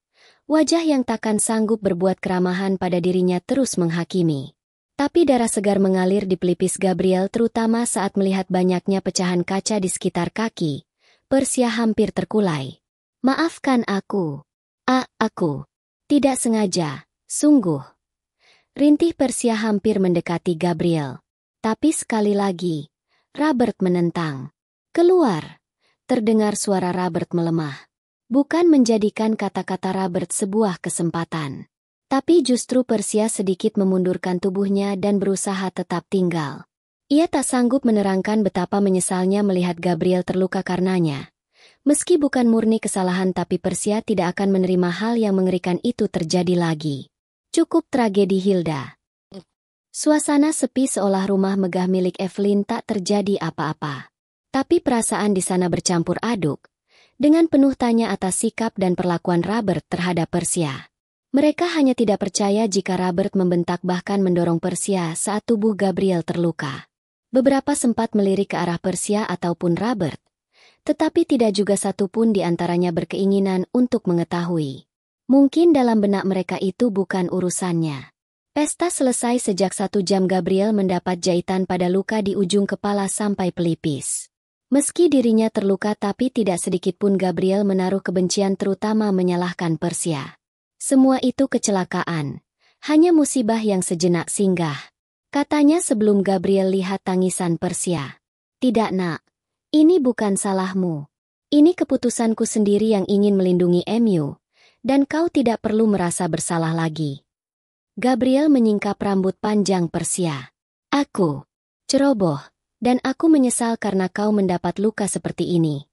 Wajah yang takkan sanggup berbuat keramahan pada dirinya terus menghakimi. Tapi darah segar mengalir di pelipis Gabriel terutama saat melihat banyaknya pecahan kaca di sekitar kaki. Persia hampir terkulai. "Maafkan aku. Aku. Tidak sengaja, sungguh." Rintih Persia hampir mendekati Gabriel. Tapi sekali lagi, Robert menentang. "Keluar!" Terdengar suara Robert melemah. Bukan menjadikan kata-kata Robert sebuah kesempatan. Tapi justru Persia sedikit memundurkan tubuhnya dan berusaha tetap tinggal. Ia tak sanggup menerangkan betapa menyesalnya melihat Gabriel terluka karenanya. Meski bukan murni kesalahan tapi Persia tidak akan menerima hal yang mengerikan itu terjadi lagi. Cukup tragedi Hilda. Suasana sepi seolah rumah megah milik Evelyn tak terjadi apa-apa. Tapi perasaan di sana bercampur aduk, dengan penuh tanya atas sikap dan perlakuan Robert terhadap Persia. Mereka hanya tidak percaya jika Robert membentak bahkan mendorong Persia saat tubuh Gabriel terluka. Beberapa sempat melirik ke arah Persia ataupun Robert, tetapi tidak juga satu pun di antaranya berkeinginan untuk mengetahui. Mungkin dalam benak mereka itu bukan urusannya. Pesta selesai sejak 1 jam. Gabriel mendapat jahitan pada luka di ujung kepala sampai pelipis. Meski dirinya terluka tapi tidak sedikit pun Gabriel menaruh kebencian terutama menyalahkan Persia. Semua itu kecelakaan. Hanya musibah yang sejenak singgah. Katanya sebelum Gabriel lihat tangisan Persia. "Tidak, nak. Ini bukan salahmu. Ini keputusanku sendiri yang ingin melindungi MU. Dan kau tidak perlu merasa bersalah lagi." Gabriel menyingkap rambut panjang Persia. "Aku ceroboh, dan aku menyesal karena kau mendapat luka seperti ini."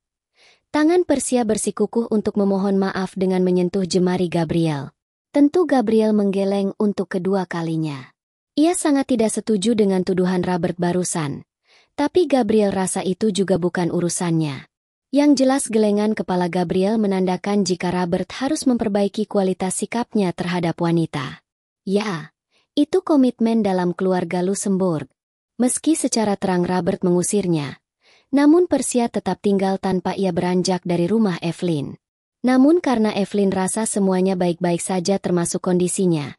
Tangan Persia bersikukuh untuk memohon maaf dengan menyentuh jemari Gabriel. Tentu Gabriel menggeleng untuk kedua kalinya. Ia sangat tidak setuju dengan tuduhan Robert barusan. Tapi Gabriel rasa itu juga bukan urusannya. Yang jelas gelengan kepala Gabriel menandakan jika Robert harus memperbaiki kualitas sikapnya terhadap wanita. Ya, itu komitmen dalam keluarga Luxembourg. Meski secara terang Robert mengusirnya, namun Persia tetap tinggal tanpa ia beranjak dari rumah Evelyn. Namun karena Evelyn rasa semuanya baik-baik saja termasuk kondisinya,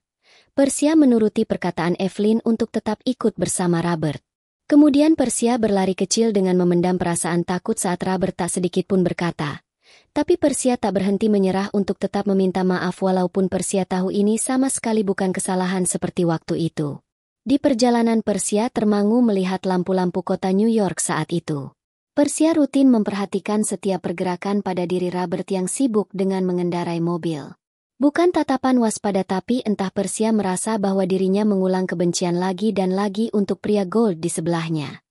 Persia menuruti perkataan Evelyn untuk tetap ikut bersama Robert. Kemudian Persia berlari kecil dengan memendam perasaan takut saat Robert tak sedikit pun berkata. Tapi Persia tak berhenti menyerah untuk tetap meminta maaf walaupun Persia tahu ini sama sekali bukan kesalahan seperti waktu itu. Di perjalanan Persia termangu melihat lampu-lampu kota New York saat itu. Persia rutin memperhatikan setiap pergerakan pada diri Robert yang sibuk dengan mengendarai mobil. Bukan tatapan waspada tapi entah Persia merasa bahwa dirinya mengulang kebencian lagi dan lagi untuk pria Gold di sebelahnya.